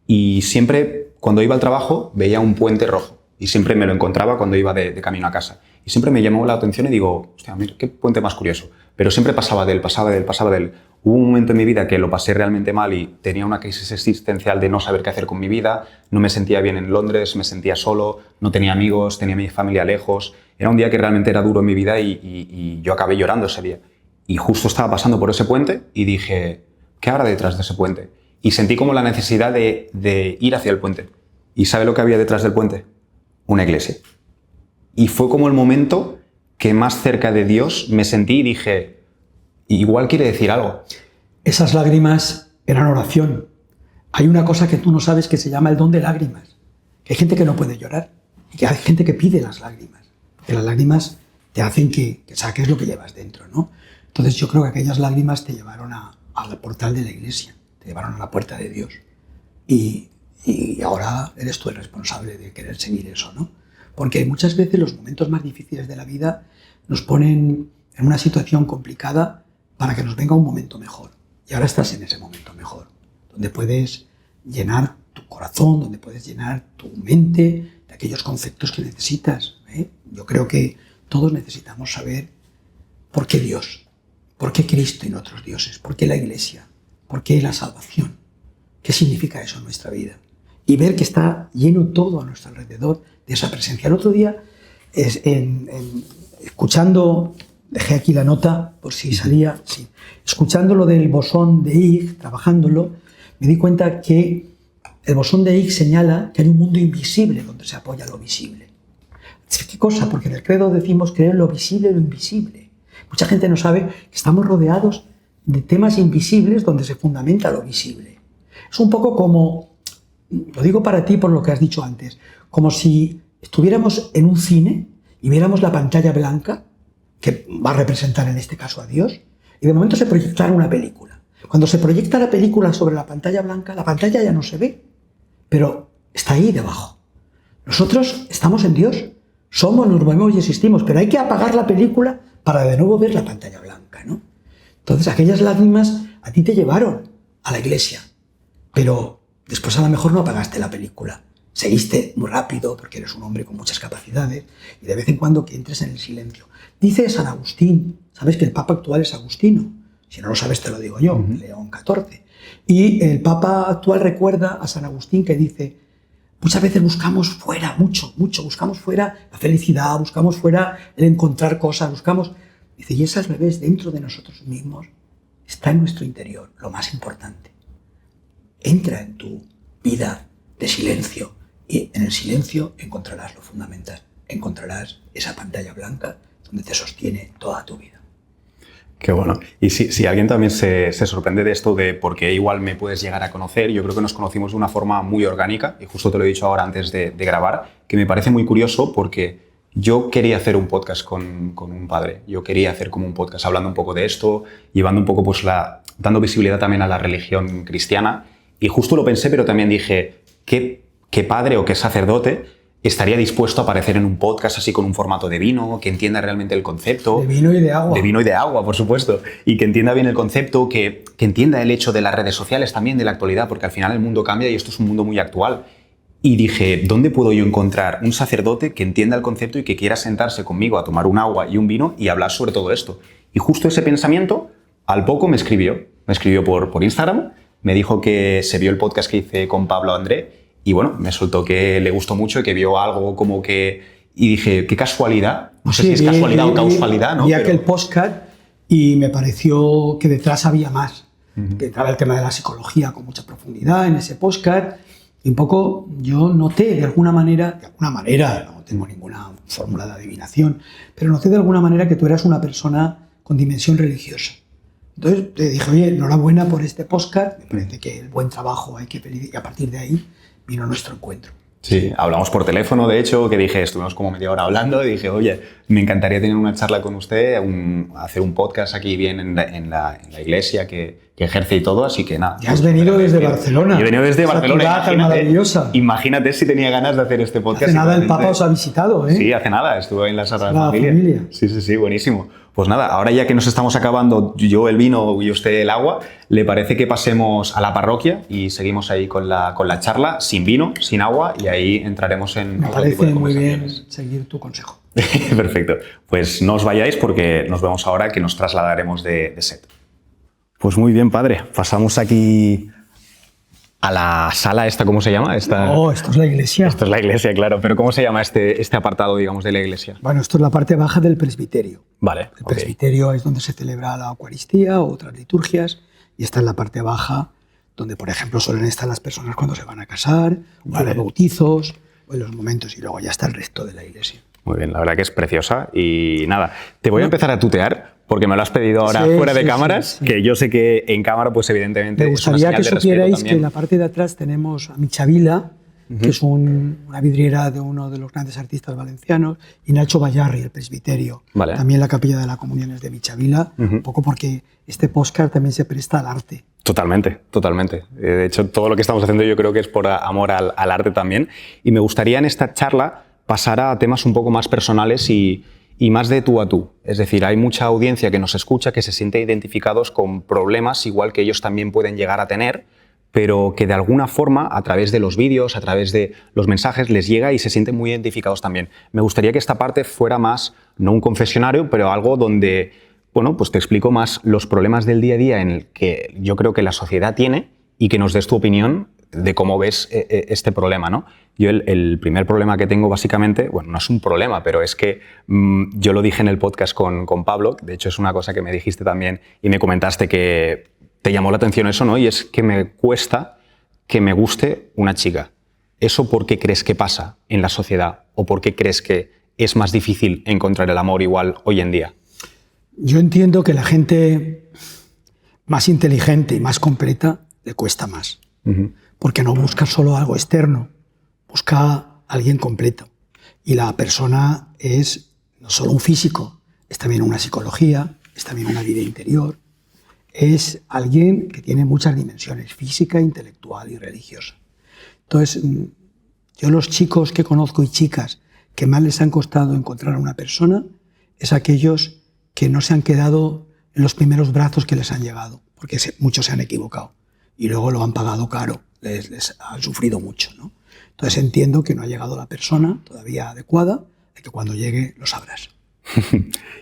A: y siempre cuando iba al trabajo veía un puente rojo y siempre me lo encontraba cuando iba de camino a casa. Y siempre me llamó la atención y digo, hostia, mira, qué puente más curioso. Pero siempre pasaba de él. Hubo un momento en mi vida que lo pasé realmente mal y tenía una crisis existencial de no saber qué hacer con mi vida. No me sentía bien en Londres, me sentía solo, no tenía amigos, tenía mi familia lejos. Era un día que realmente era duro en mi vida y yo acabé llorando ese día. Y justo estaba pasando por ese puente y dije, ¿qué habrá detrás de ese puente? Y sentí como la necesidad de ir hacia el puente. ¿Y sabe lo que había detrás del puente? Una iglesia. Y fue como el momento que más cerca de Dios me sentí y dije, igual quiere decir algo.
B: Esas lágrimas eran oración. Hay una cosa que tú no sabes que se llama el don de lágrimas. Que hay gente que no puede llorar y que hay gente que pide las lágrimas. Porque las lágrimas te hacen que saques lo que llevas dentro, ¿no? Entonces yo creo que aquellas lágrimas te llevaron al portal de la iglesia, te llevaron a la puerta de Dios. Y ahora eres tú el responsable de querer seguir eso, ¿no? Porque muchas veces los momentos más difíciles de la vida nos ponen en una situación complicada para que nos venga un momento mejor. Y ahora estás en ese momento mejor, donde puedes llenar tu corazón, donde puedes llenar tu mente de aquellos conceptos que necesitas, ¿eh? Yo creo que todos necesitamos saber por qué Dios, por qué Cristo y no otros dioses, por qué la Iglesia, por qué la salvación, qué significa eso en nuestra vida. Y ver que está lleno todo a nuestro alrededor de esa presencia. El otro día, escuchando, dejé aquí la nota por si salía, sí, escuchando lo del bosón de Higgs, trabajándolo, me di cuenta que el bosón de Higgs señala que hay un mundo invisible donde se apoya lo visible. ¿Qué cosa? Porque en el credo decimos creer en lo visible y lo invisible. Mucha gente no sabe que estamos rodeados de temas invisibles donde se fundamenta lo visible. Es un poco como, lo digo para ti por lo que has dicho antes, como si estuviéramos en un cine y viéramos la pantalla blanca, que va a representar en este caso a Dios, y de momento se proyectara una película. Cuando se proyecta la película sobre la pantalla blanca, la pantalla ya no se ve, pero está ahí debajo. Nosotros estamos en Dios, somos, nos movemos y existimos, pero hay que apagar la película para de nuevo ver la pantalla blanca, ¿no? Entonces aquellas lágrimas a ti te llevaron a la iglesia, pero después a lo mejor no apagaste la película. Seguiste muy rápido porque eres un hombre con muchas capacidades y de vez en cuando que entres en el silencio. Dice San Agustín, sabes que el Papa actual es Agustino, si no lo sabes te lo digo yo, León XIV. Y el Papa actual recuerda a San Agustín que dice, muchas veces buscamos fuera, mucho, buscamos fuera la felicidad, buscamos fuera el encontrar cosas, buscamos... Dice, y esas bebés dentro de nosotros mismos está en nuestro interior, lo más importante. Entra en tu vida de silencio y en el silencio encontrarás lo fundamental, encontrarás esa pantalla blanca donde te sostiene toda tu vida.
A: Qué bueno. Y si alguien también se sorprende de esto, de por qué igual me puedes llegar a conocer, yo creo que nos conocimos de una forma muy orgánica, y justo te lo he dicho ahora antes de grabar, que me parece muy curioso porque yo quería hacer un podcast con un padre. Yo quería hacer como un podcast hablando un poco de esto, llevando un poco, pues, dando visibilidad también a la religión cristiana. Y justo lo pensé, pero también dije, ¿qué padre o qué sacerdote estaría dispuesto a aparecer en un podcast así con un formato de vino, que entienda realmente el concepto.
B: De vino y de agua.
A: De vino y de agua, por supuesto. Y que entienda bien el concepto, que entienda el hecho de las redes sociales también, de la actualidad, porque al final el mundo cambia y esto es un mundo muy actual. Y dije, ¿dónde puedo yo encontrar un sacerdote que entienda el concepto y que quiera sentarse conmigo a tomar un agua y un vino y hablar sobre todo esto? Y justo ese pensamiento, al poco me escribió por Instagram, me dijo que se vio el podcast que hice con Pablo André y bueno, me soltó que le gustó mucho y que vio algo como que... Y dije, qué casualidad, no sé si es casualidad o causalidad, ¿no?
B: Vi aquel podcast y me pareció que detrás había más. Que entraba el tema de la psicología con mucha profundidad en ese podcast. Y un poco yo noté de alguna manera, no tengo ninguna fórmula de adivinación, pero noté de alguna manera que tú eras una persona con dimensión religiosa. Entonces te dije, oye, enhorabuena por este podcast, me parece que el buen trabajo hay que pedir, y a partir de ahí vino nuestro encuentro.
A: Sí, hablamos por teléfono, de hecho, que dije, estuvimos como media hora hablando y dije, oye, me encantaría tener una charla con usted, hacer un podcast aquí bien en la iglesia que ejerce y todo, así que nada.
B: Ya has venido desde Barcelona.
A: He venido desde Barcelona.
B: Maravillosa.
A: Imagínate si tenía ganas de hacer este podcast.
B: Hace nada el Papa os ha visitado, ¿eh?
A: Sí, hace nada, estuve en la Sagrada Familia. Sí, buenísimo. Pues nada, ahora ya que nos estamos acabando yo el vino y usted el agua, ¿le parece que pasemos a la parroquia y seguimos ahí con la charla, sin vino, sin agua, y ahí entraremos en
B: otro tipo de conversaciones? Me parece muy bien seguir tu consejo.
A: Perfecto. Pues no os vayáis porque nos vemos ahora que nos trasladaremos de set. Pues muy bien, padre. Pasamos aquí a la sala esta, ¿cómo se llama?
B: No, esto es la iglesia.
A: Esto es la iglesia, claro. Pero ¿cómo se llama este apartado, digamos, de la iglesia?
B: Bueno, esto es la parte baja del presbiterio.
A: Vale.
B: El presbiterio es donde se celebra la Eucaristía o otras liturgias, y esta es la parte baja donde, por ejemplo, suelen estar las personas cuando se van a casar, o en los bautizos, o en los momentos, y luego ya está el resto de la iglesia.
A: Muy bien, la verdad que es preciosa. Y nada, te voy a empezar a tutear, porque me lo has pedido ahora fuera de cámaras, que yo sé que en cámara, pues evidentemente...
B: Me gustaría que supierais que en la parte de atrás tenemos a Michavila, que es una vidriera de uno de los grandes artistas valencianos, y Nacho Bayarri, el presbiterio.
A: Vale.
B: También la capilla de la comunión es de Michavila, un poco porque este podcast también se presta al arte.
A: Totalmente, totalmente. De hecho, todo lo que estamos haciendo yo creo que es por amor al arte también. Y me gustaría en esta charla pasar a temas un poco más personales y más de tú a tú. Es decir, hay mucha audiencia que nos escucha, que se siente identificados con problemas igual que ellos también pueden llegar a tener, pero que de alguna forma, a través de los vídeos, a través de los mensajes, les llega y se sienten muy identificados también. Me gustaría que esta parte fuera más, no un confesionario, pero algo donde, bueno, pues te explico más los problemas del día a día en el que yo creo que la sociedad tiene y que nos des tu opinión de cómo ves este problema, ¿no? Yo el primer problema que tengo básicamente, bueno, no es un problema, pero es que yo lo dije en el podcast con Pablo, de hecho es una cosa que me dijiste también y me comentaste que te llamó la atención eso, ¿no? Y es que me cuesta que me guste una chica. ¿Eso por qué crees que pasa en la sociedad? ¿O por qué crees que es más difícil encontrar el amor igual hoy en día?
B: Yo entiendo que la gente más inteligente y más completa le cuesta más. Porque no busca solo algo externo, busca a alguien completo. Y la persona es no solo un físico, es también una psicología, es también una vida interior, es alguien que tiene muchas dimensiones, física, intelectual y religiosa. Entonces, yo los chicos que conozco y chicas que más les han costado encontrar a una persona es aquellos que no se han quedado en los primeros brazos que les han llegado, porque muchos se han equivocado y luego lo han pagado caro, les han sufrido mucho, ¿no? Entonces entiendo que no ha llegado la persona todavía adecuada y que cuando llegue lo sabrás.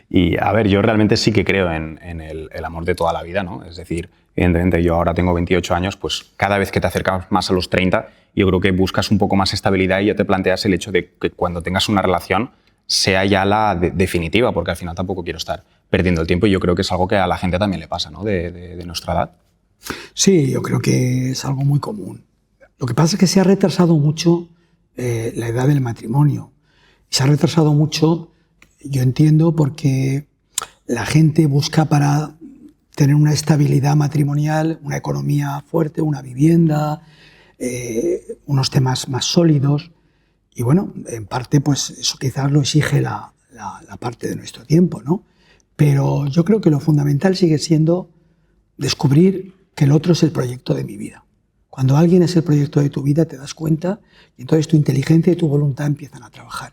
A: Y a ver, yo realmente sí que creo en el amor de toda la vida, ¿no? Es decir, evidentemente yo ahora tengo 28 años, pues cada vez que te acercas más a los 30, yo creo que buscas un poco más estabilidad y ya te planteas el hecho de que cuando tengas una relación sea ya la definitiva, porque al final tampoco quiero estar perdiendo el tiempo y yo creo que es algo que a la gente también le pasa, ¿no? De nuestra edad.
B: Sí, yo creo que es algo muy común. Lo que pasa es que se ha retrasado mucho la edad del matrimonio. Se ha retrasado mucho, yo entiendo, porque la gente busca para tener una estabilidad matrimonial, una economía fuerte, una vivienda, unos temas más sólidos. Y bueno, en parte pues eso quizás lo exige la parte de nuestro tiempo, ¿no? Pero yo creo que lo fundamental sigue siendo descubrir que el otro es el proyecto de mi vida. Cuando alguien es el proyecto de tu vida te das cuenta y entonces tu inteligencia y tu voluntad empiezan a trabajar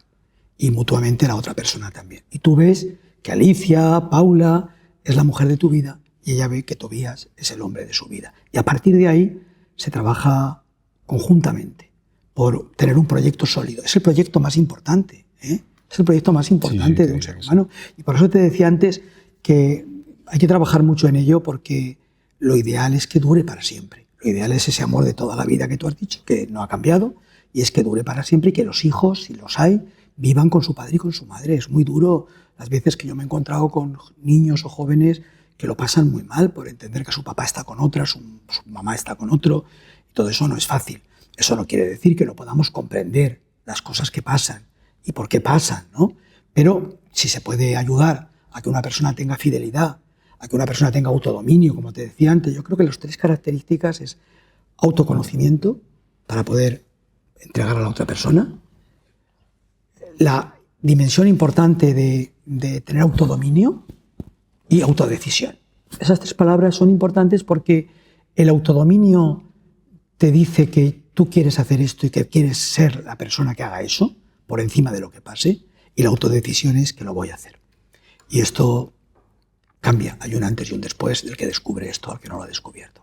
B: y mutuamente la otra persona también. Y tú ves que Alicia, Paula, es la mujer de tu vida y ella ve que Tobías es el hombre de su vida. Y a partir de ahí se trabaja conjuntamente por tener un proyecto sólido. Es el proyecto más importante, ¿eh? Es el proyecto más importante de un ser humano. Y por eso te decía antes que hay que trabajar mucho en ello porque lo ideal es que dure para siempre. Lo ideal es ese amor de toda la vida que tú has dicho, que no ha cambiado, y es que dure para siempre y que los hijos, si los hay, vivan con su padre y con su madre. Es muy duro las veces que yo me he encontrado con niños o jóvenes que lo pasan muy mal por entender que su papá está con otra, su mamá está con otro, y todo eso no es fácil. Eso no quiere decir que no podamos comprender las cosas que pasan y por qué pasan, ¿no? Pero si se puede ayudar a que una persona tenga fidelidad, a que una persona tenga autodominio, como te decía antes, yo creo que las 3 características es autoconocimiento para poder entregar a la otra persona, la dimensión importante de tener autodominio y autodecisión. Esas 3 palabras son importantes porque el autodominio te dice que tú quieres hacer esto y que quieres ser la persona que haga eso por encima de lo que pase, y la autodecisión es que lo voy a hacer. Y esto cambia, hay un antes y un después del que descubre esto al que no lo ha descubierto.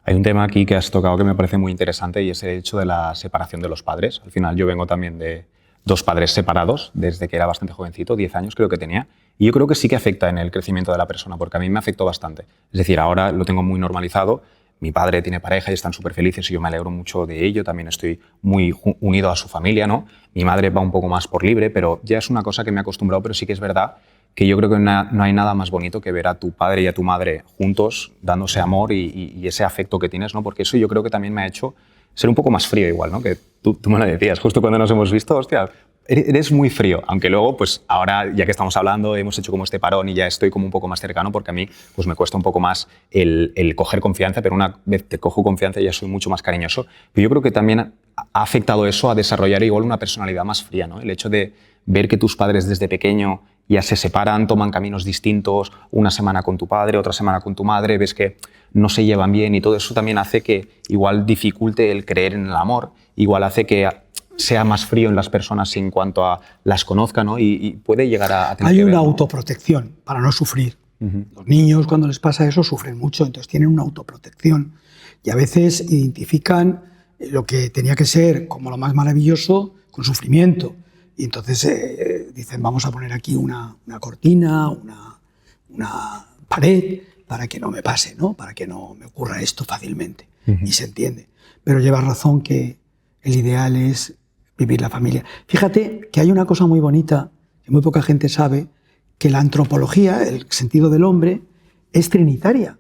A: Hay un tema aquí que has tocado que me parece muy interesante y es el hecho de la separación de los padres. Al final yo vengo también de 2 padres separados desde que era bastante jovencito, 10 años creo que tenía, y yo creo que sí que afecta en el crecimiento de la persona, porque a mí me afectó bastante. Es decir, ahora lo tengo muy normalizado, mi padre tiene pareja y están súper felices y yo me alegro mucho de ello, también estoy muy unido a su familia, ¿no? Mi madre va un poco más por libre, pero ya es una cosa que me he acostumbrado, pero sí que es verdad que yo creo que no hay nada más bonito que ver a tu padre y a tu madre juntos, dándose amor y ese afecto que tienes, ¿no? Porque eso yo creo que también me ha hecho ser un poco más frío igual, ¿no? Que tú me lo decías, justo cuando nos hemos visto, hostia, eres muy frío, aunque luego, pues ahora, ya que estamos hablando, hemos hecho como este parón y ya estoy como un poco más cercano, porque a mí pues me cuesta un poco más el coger confianza, pero una vez te cojo confianza ya soy mucho más cariñoso. Pero yo creo que también ha afectado eso a desarrollar igual una personalidad más fría, ¿no? El hecho de ver que tus padres desde pequeño ya se separan, toman caminos distintos, una semana con tu padre, otra semana con tu madre, ves que no se llevan bien y todo eso también hace que igual dificulte el creer en el amor, igual hace que sea más frío en las personas en cuanto a las conozcan, ¿no? Y puede llegar a tener
B: Hay
A: que ver,
B: una
A: ¿no?
B: autoprotección para no sufrir. Los niños cuando les pasa eso sufren mucho, entonces tienen una autoprotección y a veces identifican lo que tenía que ser como lo más maravilloso con sufrimiento. Y entonces dicen, vamos a poner aquí una cortina, una pared, para que no me pase, ¿no? Para que no me ocurra esto fácilmente. Y se entiende. Pero llevas razón que el ideal es vivir la familia. Fíjate que hay una cosa muy bonita, que muy poca gente sabe, que la antropología, el sentido del hombre, es trinitaria.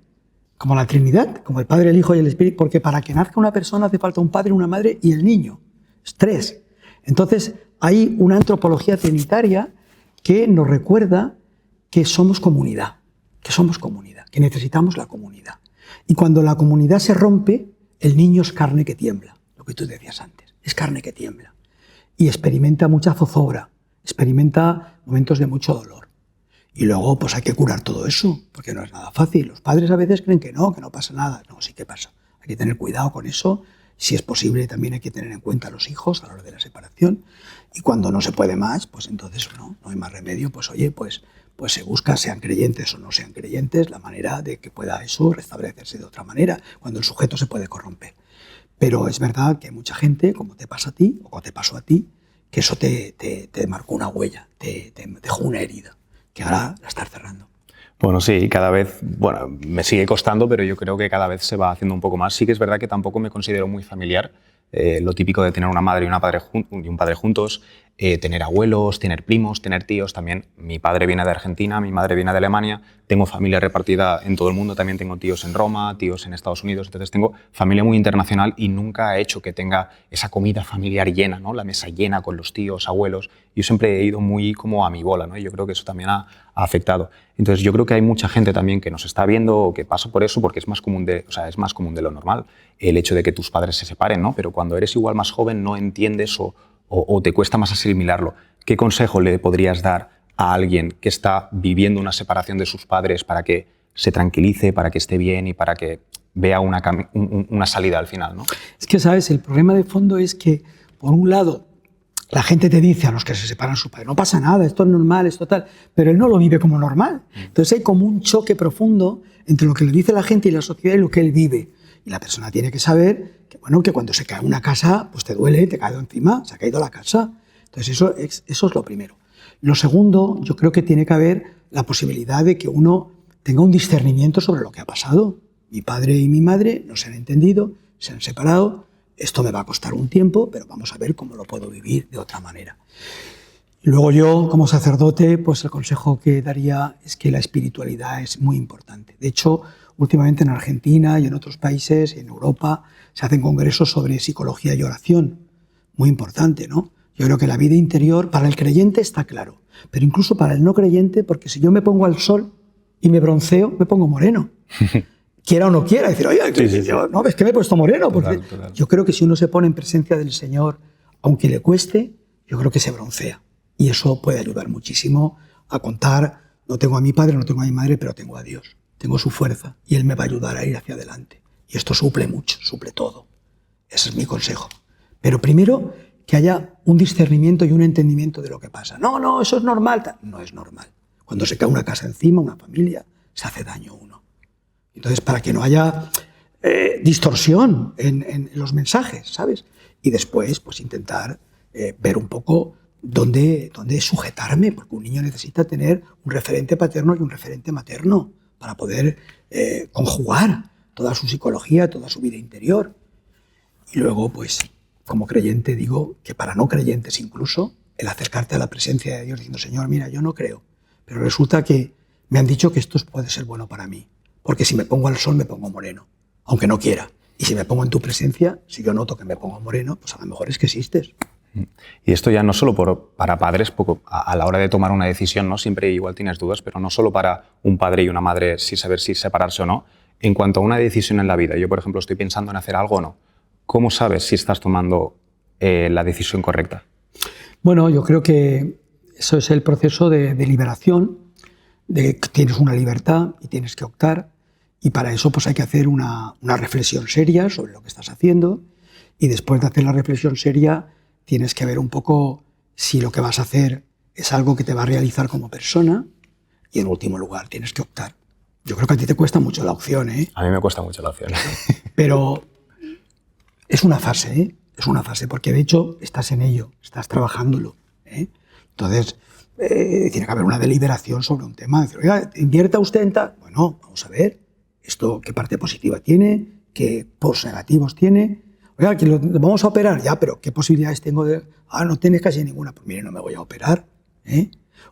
B: Como la Trinidad, como el Padre, el Hijo y el Espíritu, porque para que nazca una persona hace falta un padre, una madre y el niño. Es 3. Entonces, hay una antropología trinitaria que nos recuerda que somos comunidad, que necesitamos la comunidad. Y cuando la comunidad se rompe, el niño es carne que tiembla, lo que tú decías antes, es carne que tiembla. Y experimenta mucha zozobra, experimenta momentos de mucho dolor. Y luego pues hay que curar todo eso, porque no es nada fácil. Los padres a veces creen que no pasa nada. No, sí que pasa. Hay que tener cuidado con eso. Si es posible, también hay que tener en cuenta a los hijos a la hora de la separación. Y cuando no se puede más, pues entonces no hay más remedio. Pues oye, pues se busca, sean creyentes o no sean creyentes, la manera de que pueda eso restablecerse de otra manera, cuando el sujeto se puede corromper. Pero es verdad que hay mucha gente, como te pasa a ti, o como te pasó a ti, que eso te marcó una huella, te dejó una herida, que ahora la estás cerrando.
A: Bueno, sí, cada vez, bueno, me sigue costando, pero yo creo que cada vez se va haciendo un poco más. Sí que es verdad que tampoco me considero muy familiar, lo típico de tener una madre y un padre juntos, tener abuelos, tener primos, tener tíos también. Mi padre viene de Argentina, mi madre viene de Alemania, tengo familia repartida en todo el mundo, también tengo tíos en Roma, tíos en Estados Unidos, entonces tengo familia muy internacional y nunca he hecho que tenga esa comida familiar llena, ¿no? La mesa llena con los tíos, abuelos. Yo siempre he ido muy como a mi bola, ¿no? Y yo creo que eso también ha afectado. Entonces yo creo que hay mucha gente también que nos está viendo o que pasa por eso porque es más común es más común de lo normal el hecho de que tus padres se separen, ¿no? Pero cuando eres igual más joven no entiendes o te cuesta más asimilarlo. ¿Qué consejo le podrías dar a alguien que está viviendo una separación de sus padres para que se tranquilice, para que esté bien y para que vea una salida al final, ¿no?
B: Es que, ¿sabes? El problema de fondo es que, por un lado, la gente te dice a los que se separan su padre, no pasa nada, esto es normal, esto tal, pero él no lo vive como normal. Entonces hay como un choque profundo entre lo que le dice la gente y la sociedad y lo que él vive. Y la persona tiene que saber que, bueno, que cuando se cae una casa, pues te duele, te cae encima, se ha caído la casa. Entonces eso es lo primero. Lo segundo, yo creo que tiene que haber la posibilidad de que uno tenga un discernimiento sobre lo que ha pasado. Mi padre y mi madre no se han entendido, se han separado, esto me va a costar un tiempo, pero vamos a ver cómo lo puedo vivir de otra manera. Y luego yo, como sacerdote, pues el consejo que daría es que la espiritualidad es muy importante. De hecho, últimamente en Argentina y en otros países, en Europa, se hacen congresos sobre psicología y oración. Muy importante, ¿no? Yo creo que la vida interior, para el creyente está claro, pero incluso para el no creyente, porque si yo me pongo al sol y me bronceo, me pongo moreno. Quiera o no quiera, decir, oye, sí. No, ves que me he puesto moreno. Porque total. Yo creo que si uno se pone en presencia del Señor, aunque le cueste, yo creo que se broncea. Y eso puede ayudar muchísimo a contar, no tengo a mi padre, no tengo a mi madre, pero tengo a Dios. Tengo su fuerza y Él me va a ayudar a ir hacia adelante. Y esto suple mucho, suple todo. Ese es mi consejo. Pero primero, que haya un discernimiento y un entendimiento de lo que pasa. No, eso es normal. No es normal. Cuando se cae una casa encima, una familia, se hace daño uno. Entonces, para que no haya distorsión en los mensajes, ¿sabes? Y después, pues intentar ver un poco dónde sujetarme, porque un niño necesita tener un referente paterno y un referente materno para poder conjugar toda su psicología, toda su vida interior. Y luego, pues, como creyente, digo que para no creyentes incluso, el acercarte a la presencia de Dios diciendo, Señor, mira, yo no creo, pero resulta que me han dicho que esto puede ser bueno para mí. Porque si me pongo al sol me pongo moreno, aunque no quiera. Y si me pongo en tu presencia, si yo noto que me pongo moreno, pues a lo mejor es que existes.
A: Y esto ya no solo para padres, a la hora de tomar una decisión, ¿no? Siempre igual tienes dudas, pero no solo para un padre y una madre si saber si separarse o no. En cuanto a una decisión en la vida, yo por ejemplo estoy pensando en hacer algo o no, ¿cómo sabes si estás tomando la decisión correcta? Bueno, yo creo que eso es el proceso de liberación, de que tienes una libertad y tienes que optar. Y para eso pues hay que hacer una reflexión seria sobre lo que estás haciendo y después de hacer la reflexión seria tienes que ver un poco si lo que vas a hacer es algo que te va a realizar como persona y en último lugar tienes que optar. Yo creo que a ti te cuesta mucho la opción, ¿eh?
C: A mí me cuesta mucho la opción.
B: Pero es una fase, ¿eh? Es una fase porque de hecho estás en ello, estás trabajándolo, ¿eh? Entonces tiene que haber una deliberación sobre un tema. Decir, oiga, ¿invierta usted en tal? Bueno, vamos a ver. ¿Esto qué parte positiva tiene? ¿Qué post negativos tiene? Oiga, que lo vamos a operar. Ya, pero ¿qué posibilidades tengo de...? No tienes casi ninguna. Pues mire, no me voy a operar.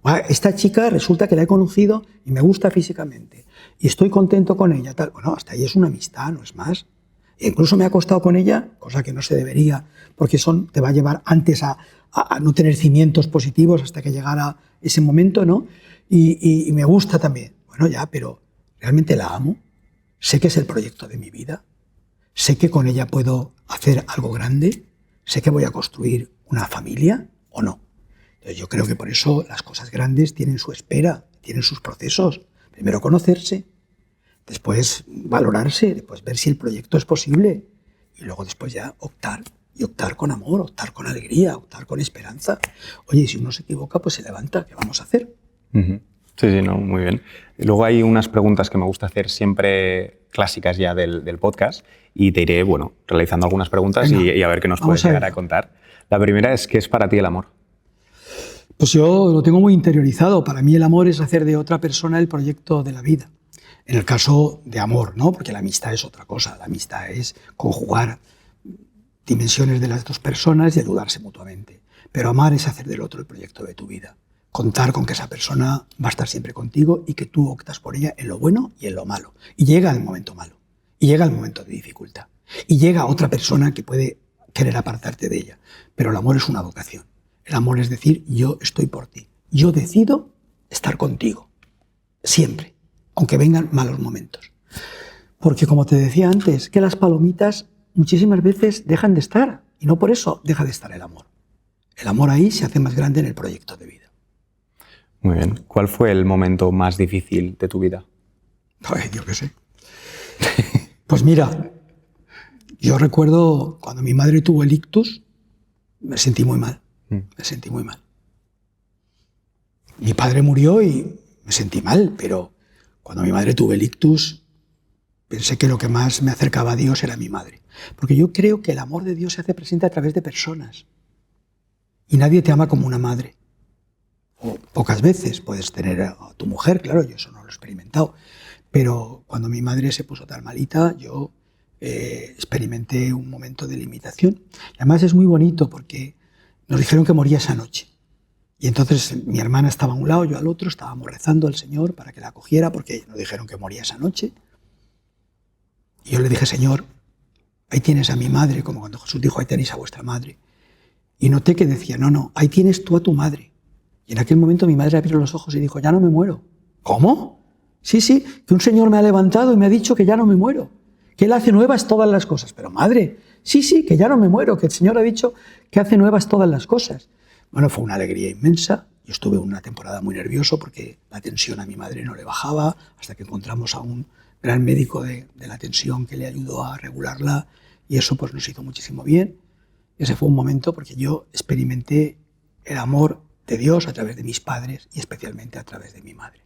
B: Oiga, esta chica resulta que la he conocido y me gusta físicamente. Y estoy contento con ella. Tal. Bueno, hasta ahí es una amistad, no es más. E incluso me he acostado con ella, cosa que no se debería, porque te va a llevar antes a no tener cimientos positivos hasta que llegara ese momento, ¿no? Y me gusta también. Bueno, ya, pero ¿realmente la amo? Sé que es el proyecto de mi vida, sé que con ella puedo hacer algo grande, sé que voy a construir una familia o no. Entonces yo creo que por eso las cosas grandes tienen su espera, tienen sus procesos. Primero conocerse, después valorarse, después ver si el proyecto es posible y luego después ya optar. Y optar con amor, optar con alegría, optar con esperanza. Oye, si uno se equivoca, pues se levanta, ¿qué vamos a hacer?
A: Sí, no, muy bien. Luego hay unas preguntas que me gusta hacer siempre clásicas ya del podcast y te iré, realizando algunas preguntas y a ver qué nos puedes llegar a contar. La primera es, ¿qué es para ti el amor?
B: Pues yo lo tengo muy interiorizado. Para mí el amor es hacer de otra persona el proyecto de la vida. En el caso de amor, ¿no? Porque la amistad es otra cosa. La amistad es conjugar dimensiones de las dos personas y ayudarse mutuamente. Pero amar es hacer del otro el proyecto de tu vida. Contar con que esa persona va a estar siempre contigo y que tú optas por ella en lo bueno y en lo malo. Y llega el momento malo, y llega el momento de dificultad, y llega otra persona que puede querer apartarte de ella. Pero el amor es una vocación. El amor es decir, yo estoy por ti. Yo decido estar contigo, siempre, aunque vengan malos momentos. Porque como te decía antes, que las palomitas muchísimas veces dejan de estar, y no por eso deja de estar el amor. El amor ahí se hace más grande en el proyecto de vida.
A: Muy bien. ¿Cuál fue el momento más difícil de tu vida?
B: Ay, yo qué sé. Pues mira, yo recuerdo cuando mi madre tuvo el ictus, me sentí muy mal. Me sentí muy mal. Mi padre murió y me sentí mal, pero cuando mi madre tuvo el ictus, pensé que lo que más me acercaba a Dios era mi madre. Porque yo creo que el amor de Dios se hace presente a través de personas. Y nadie te ama como una madre. O pocas veces puedes tener a tu mujer, claro, yo eso no lo he experimentado. Pero cuando mi madre se puso tan malita, yo experimenté un momento de limitación. Y además es muy bonito porque nos dijeron que moría esa noche. Y entonces mi hermana estaba a un lado, yo al otro, estábamos rezando al Señor para que la acogiera porque nos dijeron que moría esa noche. Y yo le dije, Señor, ahí tienes a mi madre, como cuando Jesús dijo, ahí tenéis a vuestra madre. Y noté que decía, no, ahí tienes tú a tu madre. Y en aquel momento mi madre abrió los ojos y dijo, ya no me muero. ¿Cómo? Sí, que un Señor me ha levantado y me ha dicho que ya no me muero, que Él hace nuevas todas las cosas. Pero madre, sí, que ya no me muero, que el Señor ha dicho que hace nuevas todas las cosas. Bueno, fue una alegría inmensa. Yo estuve una temporada muy nervioso porque la tensión a mi madre no le bajaba, hasta que encontramos a un gran médico de la tensión que le ayudó a regularla, y eso pues nos hizo muchísimo bien. Ese fue un momento porque yo experimenté el amor de Dios a través de mis padres y especialmente a través de mi madre.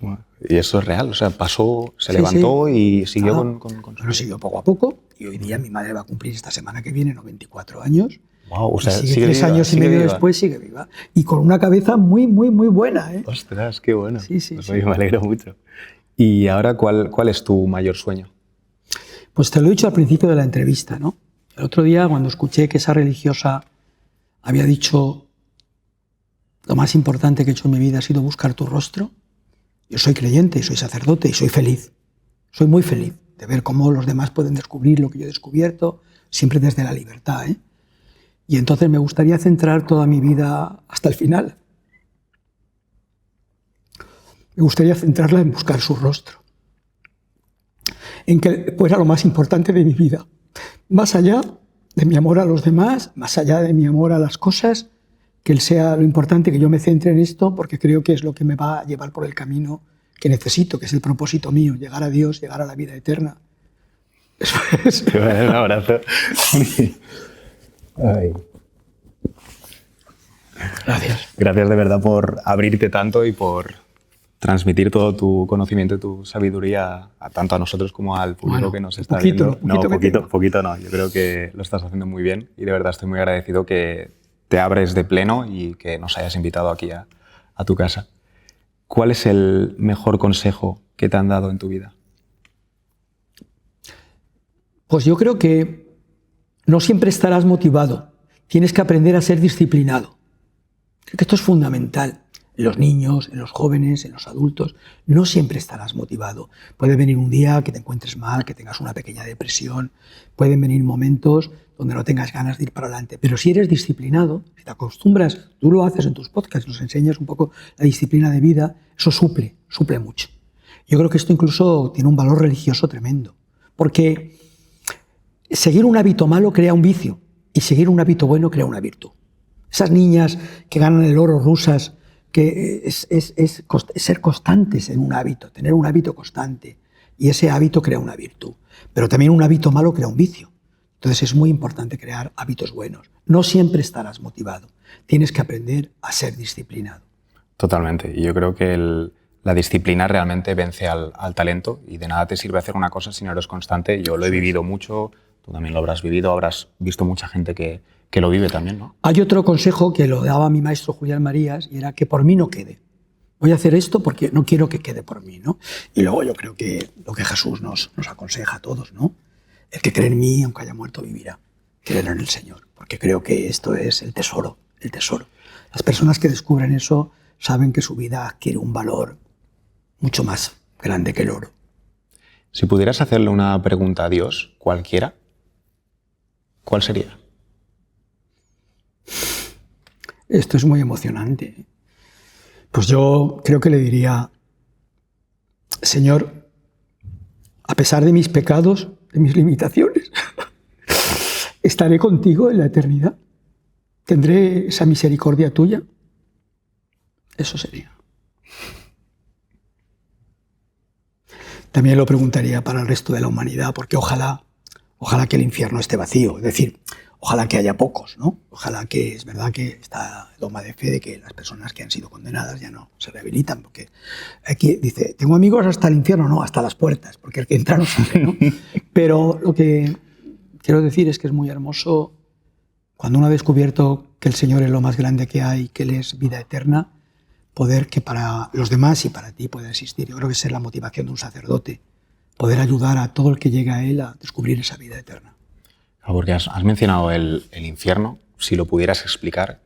C: Bueno, y eso es real, o sea, pasó, se levantó y siguió con
B: Bueno, siguió poco a poco, y hoy día mi madre va a cumplir esta semana que viene 94 años.
C: Wow, o sea,
B: sigue 3 años y medio después, sigue viva. Y con una cabeza muy buena, ¿eh?
C: Ostras, qué bueno.
B: Sí.
C: Pues oye, me alegro mucho. ¿Y ahora cuál es tu mayor sueño?
B: Pues te lo he dicho al principio de la entrevista, ¿no? El otro día, cuando escuché que esa religiosa había dicho lo más importante que he hecho en mi vida ha sido buscar tu rostro, yo soy creyente, soy sacerdote y soy feliz. Soy muy feliz de ver cómo los demás pueden descubrir lo que yo he descubierto, siempre desde la libertad, ¿eh? Y entonces me gustaría centrar toda mi vida hasta el final. Me gustaría centrarla en buscar su rostro, en que fuera lo más importante de mi vida, más allá de mi amor a los demás, más allá de mi amor a las cosas, que él sea lo importante, que yo me centre en esto, porque creo que es lo que me va a llevar por el camino que necesito, que es el propósito mío, llegar a Dios, llegar a la vida eterna. Eso es.
C: Te voy a dar un abrazo. Ay.
B: Gracias.
C: Gracias de verdad por abrirte tanto y por transmitir todo tu conocimiento y tu sabiduría tanto a nosotros como al público que nos está viendo. Poquito no. Yo creo que lo estás haciendo muy bien y de verdad estoy muy agradecido que te abres de pleno y que nos hayas invitado aquí a tu casa. ¿Cuál es el mejor consejo que te han dado en tu vida?
B: Pues yo creo que no siempre estarás motivado. Tienes que aprender a ser disciplinado. Creo que esto es fundamental. En los niños, en los jóvenes, en los adultos, no siempre estarás motivado. Puede venir un día que te encuentres mal, que tengas una pequeña depresión, pueden venir momentos donde no tengas ganas de ir para adelante. Pero si eres disciplinado, si te acostumbras, tú lo haces en tus podcasts, nos enseñas un poco la disciplina de vida, eso suple mucho. Yo creo que esto incluso tiene un valor religioso tremendo, porque seguir un hábito malo crea un vicio y seguir un hábito bueno crea una virtud. Esas niñas que ganan el oro rusas, que es ser constantes en un hábito, tener un hábito constante, y ese hábito crea una virtud. Pero también un hábito malo crea un vicio. Entonces es muy importante crear hábitos buenos. No siempre estarás motivado. Tienes que aprender a ser disciplinado.
C: Totalmente. Y yo creo que la disciplina realmente vence al talento y de nada te sirve hacer una cosa si no eres constante. Yo lo he vivido mucho, tú también lo habrás vivido, habrás visto mucha gente que lo vive también, ¿no?
B: Hay otro consejo que lo daba mi maestro Julián Marías y era que por mí no quede. Voy a hacer esto porque no quiero que quede por mí, ¿no? Y luego yo creo que lo que Jesús nos aconseja a todos, ¿no? El que cree en mí, aunque haya muerto, vivirá. Créelo en el Señor, porque creo que esto es el tesoro, el tesoro. Las personas que descubren eso saben que su vida adquiere un valor mucho más grande que el oro.
C: Si pudieras hacerle una pregunta a Dios, cualquiera, ¿cuál sería?
B: Esto es muy emocionante. Pues yo creo que le diría, Señor, a pesar de mis pecados, de mis limitaciones, estaré contigo en la eternidad. Tendré esa misericordia tuya. Eso sería. también lo preguntaría para el resto de la humanidad, porque ojalá que el infierno esté vacío, es decir, ojalá que haya pocos, ¿no? Ojalá que, es verdad que está el dogma de fe de que las personas que han sido condenadas ya no se rehabilitan, porque aquí dice, tengo amigos hasta el infierno, no, hasta las puertas, porque el que entra no sale, ¿no? Pero lo que quiero decir es que es muy hermoso cuando uno ha descubierto que el Señor es lo más grande que hay, que Él es vida eterna, poder que para los demás y para ti pueda existir. Yo creo que esa es la motivación de un sacerdote, poder ayudar a todo el que llegue a Él a descubrir esa vida eterna.
C: Porque has mencionado el infierno, si lo pudieras explicar.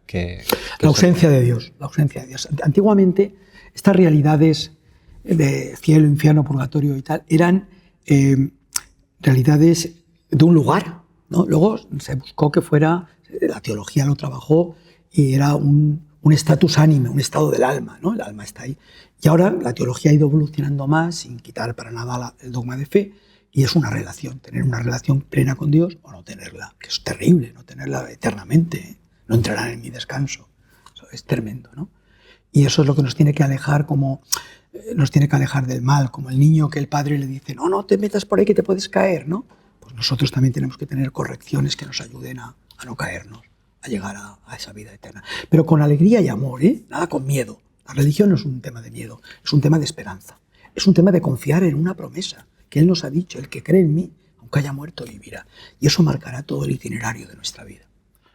B: La ausencia de Dios, la ausencia de Dios. Antiguamente, estas realidades de cielo, infierno, purgatorio y tal, eran realidades de un lugar, ¿no? Luego se buscó que fuera, la teología lo trabajó y era un status anime, un estado del alma, ¿no? El alma está ahí. Y ahora la teología ha ido evolucionando más, sin quitar para nada el dogma de fe, y es una relación, tener una relación plena con Dios o no tenerla, que es terrible, no tenerla eternamente, ¿eh? No entrarán en mi descanso. Eso es tremendo, ¿no? Y eso es lo que nos tiene que alejar, nos tiene que alejar del mal, como el niño que el padre le dice, no te metas por ahí que te puedes caer, ¿no? Pues nosotros también tenemos que tener correcciones que nos ayuden a no caernos, a llegar a esa vida eterna. Pero con alegría y amor, ¿eh? Nada con miedo. La religión no es un tema de miedo, es un tema de esperanza. Es un tema de confiar en una promesa que Él nos ha dicho, el que cree en mí, aunque haya muerto, vivirá. Y eso marcará todo el itinerario de nuestra vida.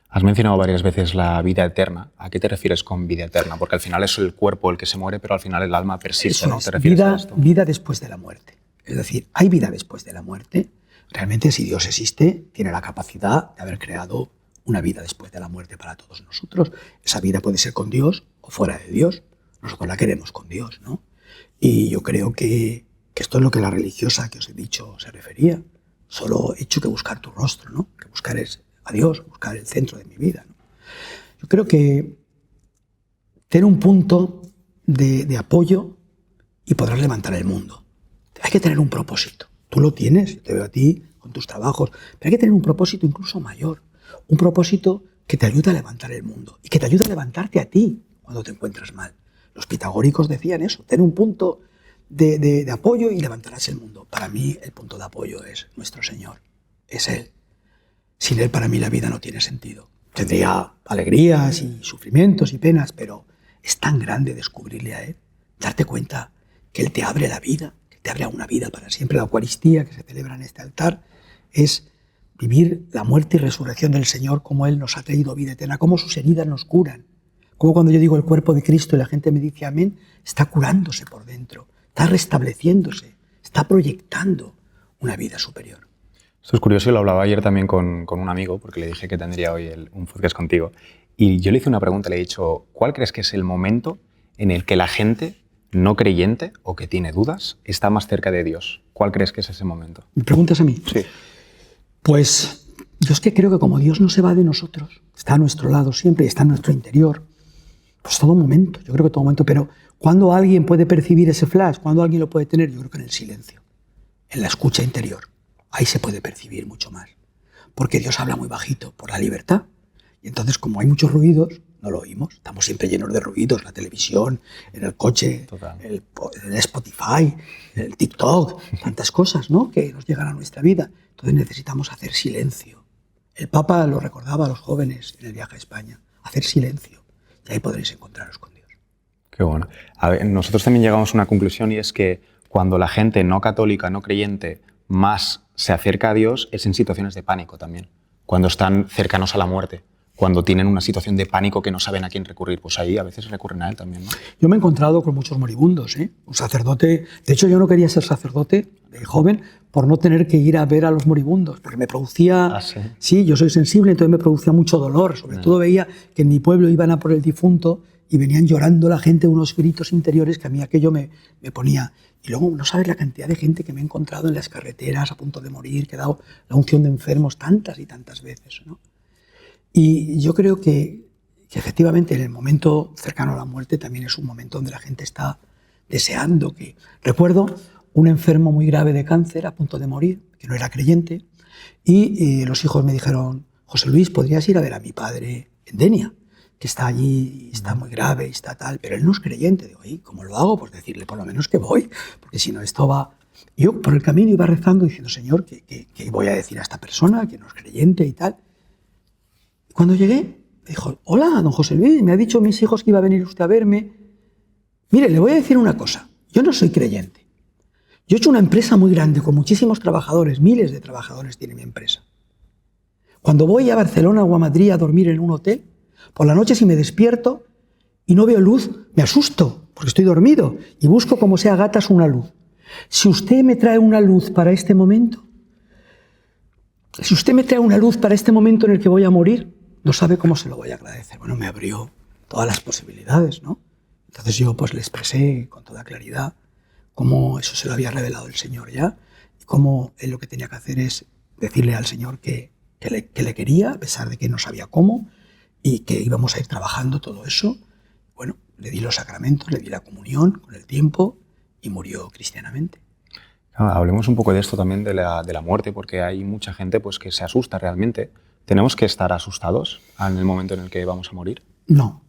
C: Has mencionado varias veces la vida eterna. ¿A qué te refieres con vida eterna? Porque al final es el cuerpo el que se muere, pero al final el alma persiste,
B: Eso
C: ¿no?
B: es,
C: ¿Te refieres a esto?
B: vida después de la muerte. Es decir, hay vida después de la muerte. Realmente, si Dios existe, tiene la capacidad de haber creado una vida después de la muerte para todos nosotros. Esa vida puede ser con Dios o fuera de Dios. Nosotros la queremos con Dios, ¿no? Y yo creo que esto es lo que la religiosa que os he dicho se refería. Solo he hecho que buscar tu rostro, ¿no? Que buscar es a Dios, buscar el centro de mi vida, ¿no? Yo creo que tener un punto de apoyo y poder levantar el mundo. Hay que tener un propósito. Tú lo tienes, yo te veo a ti con tus trabajos, pero hay que tener un propósito incluso mayor. Un propósito que te ayude a levantar el mundo y que te ayude a levantarte a ti cuando te encuentras mal. Los pitagóricos decían eso, tener un punto de apoyo y levantarás el mundo. Para mí el punto de apoyo es nuestro Señor, es Él. Sin Él para mí la vida no tiene sentido. Tendría alegrías y sufrimientos y penas, pero es tan grande descubrirle a Él, darte cuenta que Él te abre la vida, que te abre a una vida para siempre. La Eucaristía que se celebra en este altar es vivir la muerte y resurrección del Señor, como Él nos ha traído vida eterna, cómo sus heridas nos curan. Como cuando yo digo el cuerpo de Cristo y la gente me dice amén, está curándose por dentro, está restableciéndose, está proyectando una vida superior.
C: Esto es curioso y lo hablaba ayer también con un amigo, porque le dije que tendría hoy un podcast contigo. Y yo le hice una pregunta, le he dicho, ¿cuál crees que es el momento en el que la gente no creyente o que tiene dudas está más cerca de Dios? ¿Cuál crees que es ese momento?
B: ¿Me preguntas a mí?
C: Sí.
B: Pues yo es que creo que como Dios no se va de nosotros, está a nuestro lado siempre y está en nuestro interior, pues todo momento, yo creo que todo momento, pero ¿cuándo alguien puede percibir ese flash? ¿Cuándo alguien lo puede tener? Yo creo que en el silencio, en la escucha interior. Ahí se puede percibir mucho más, porque Dios habla muy bajito por la libertad. Y entonces, como hay muchos ruidos, no lo oímos. Estamos siempre llenos de ruidos, la televisión, en el coche, el Spotify, el TikTok, tantas cosas, ¿no?, que nos llegan a nuestra vida. Entonces necesitamos hacer silencio. El Papa lo recordaba a los jóvenes en el viaje a España, hacer silencio, y ahí podréis encontraros con Dios.
C: Qué bueno. A ver, nosotros también llegamos a una conclusión, y es que cuando la gente no católica, no creyente, más se acerca a Dios es en situaciones de pánico también, cuando están cercanos a la muerte, cuando tienen una situación de pánico que no saben a quién recurrir, pues ahí a veces recurren a Él también, ¿no?
B: Yo me he encontrado con muchos moribundos, ¿eh? Un sacerdote, de hecho yo no quería ser sacerdote de joven por no tener que ir a ver a los moribundos, porque me producía, sí, yo soy sensible, entonces me producía mucho dolor, sobre todo veía que en mi pueblo iban a por el difunto y venían llorando la gente, unos gritos interiores que a mí aquello me ponía. Y luego no sabes la cantidad de gente que me he encontrado en las carreteras a punto de morir, que he dado la unción de enfermos tantas y tantas veces, ¿no? Y yo creo que efectivamente en el momento cercano a la muerte también es un momento donde la gente está deseando que... Recuerdo un enfermo muy grave de cáncer a punto de morir, que no era creyente, y los hijos me dijeron, José Luis, ¿podrías ir a ver a mi padre en Denia, que está allí, está muy grave, está tal, pero él no es creyente? Digo, ¿y cómo lo hago? Pues decirle por lo menos que voy, porque si no esto va... Y yo por el camino iba rezando diciendo, Señor, ¿qué voy a decir a esta persona que no es creyente y tal? Y cuando llegué, me dijo, hola, don José Luis, me ha dicho mis hijos que iba a venir usted a verme. Mire, le voy a decir una cosa, yo no soy creyente. Yo he hecho una empresa muy grande con muchísimos trabajadores, miles de trabajadores tiene mi empresa. Cuando voy a Barcelona o a Madrid a dormir en un hotel, por la noche si me despierto y no veo luz, me asusto porque estoy dormido y busco como sea gatas una luz. Si usted me trae una luz para este momento, en el que voy a morir, no sabe cómo se lo voy a agradecer. Bueno, me abrió todas las posibilidades, ¿no? Entonces yo pues le expresé con toda claridad cómo eso se lo había revelado el Señor ya y cómo él lo que tenía que hacer es decirle al Señor que le quería, a pesar de que no sabía cómo, y que íbamos a ir trabajando todo eso. Bueno, le di los sacramentos, le di la comunión con el tiempo y murió cristianamente.
A: Hablemos un poco de esto también de la muerte, porque hay mucha gente pues, que se asusta realmente. ¿Tenemos que estar asustados en el momento en el que vamos a morir?
B: No.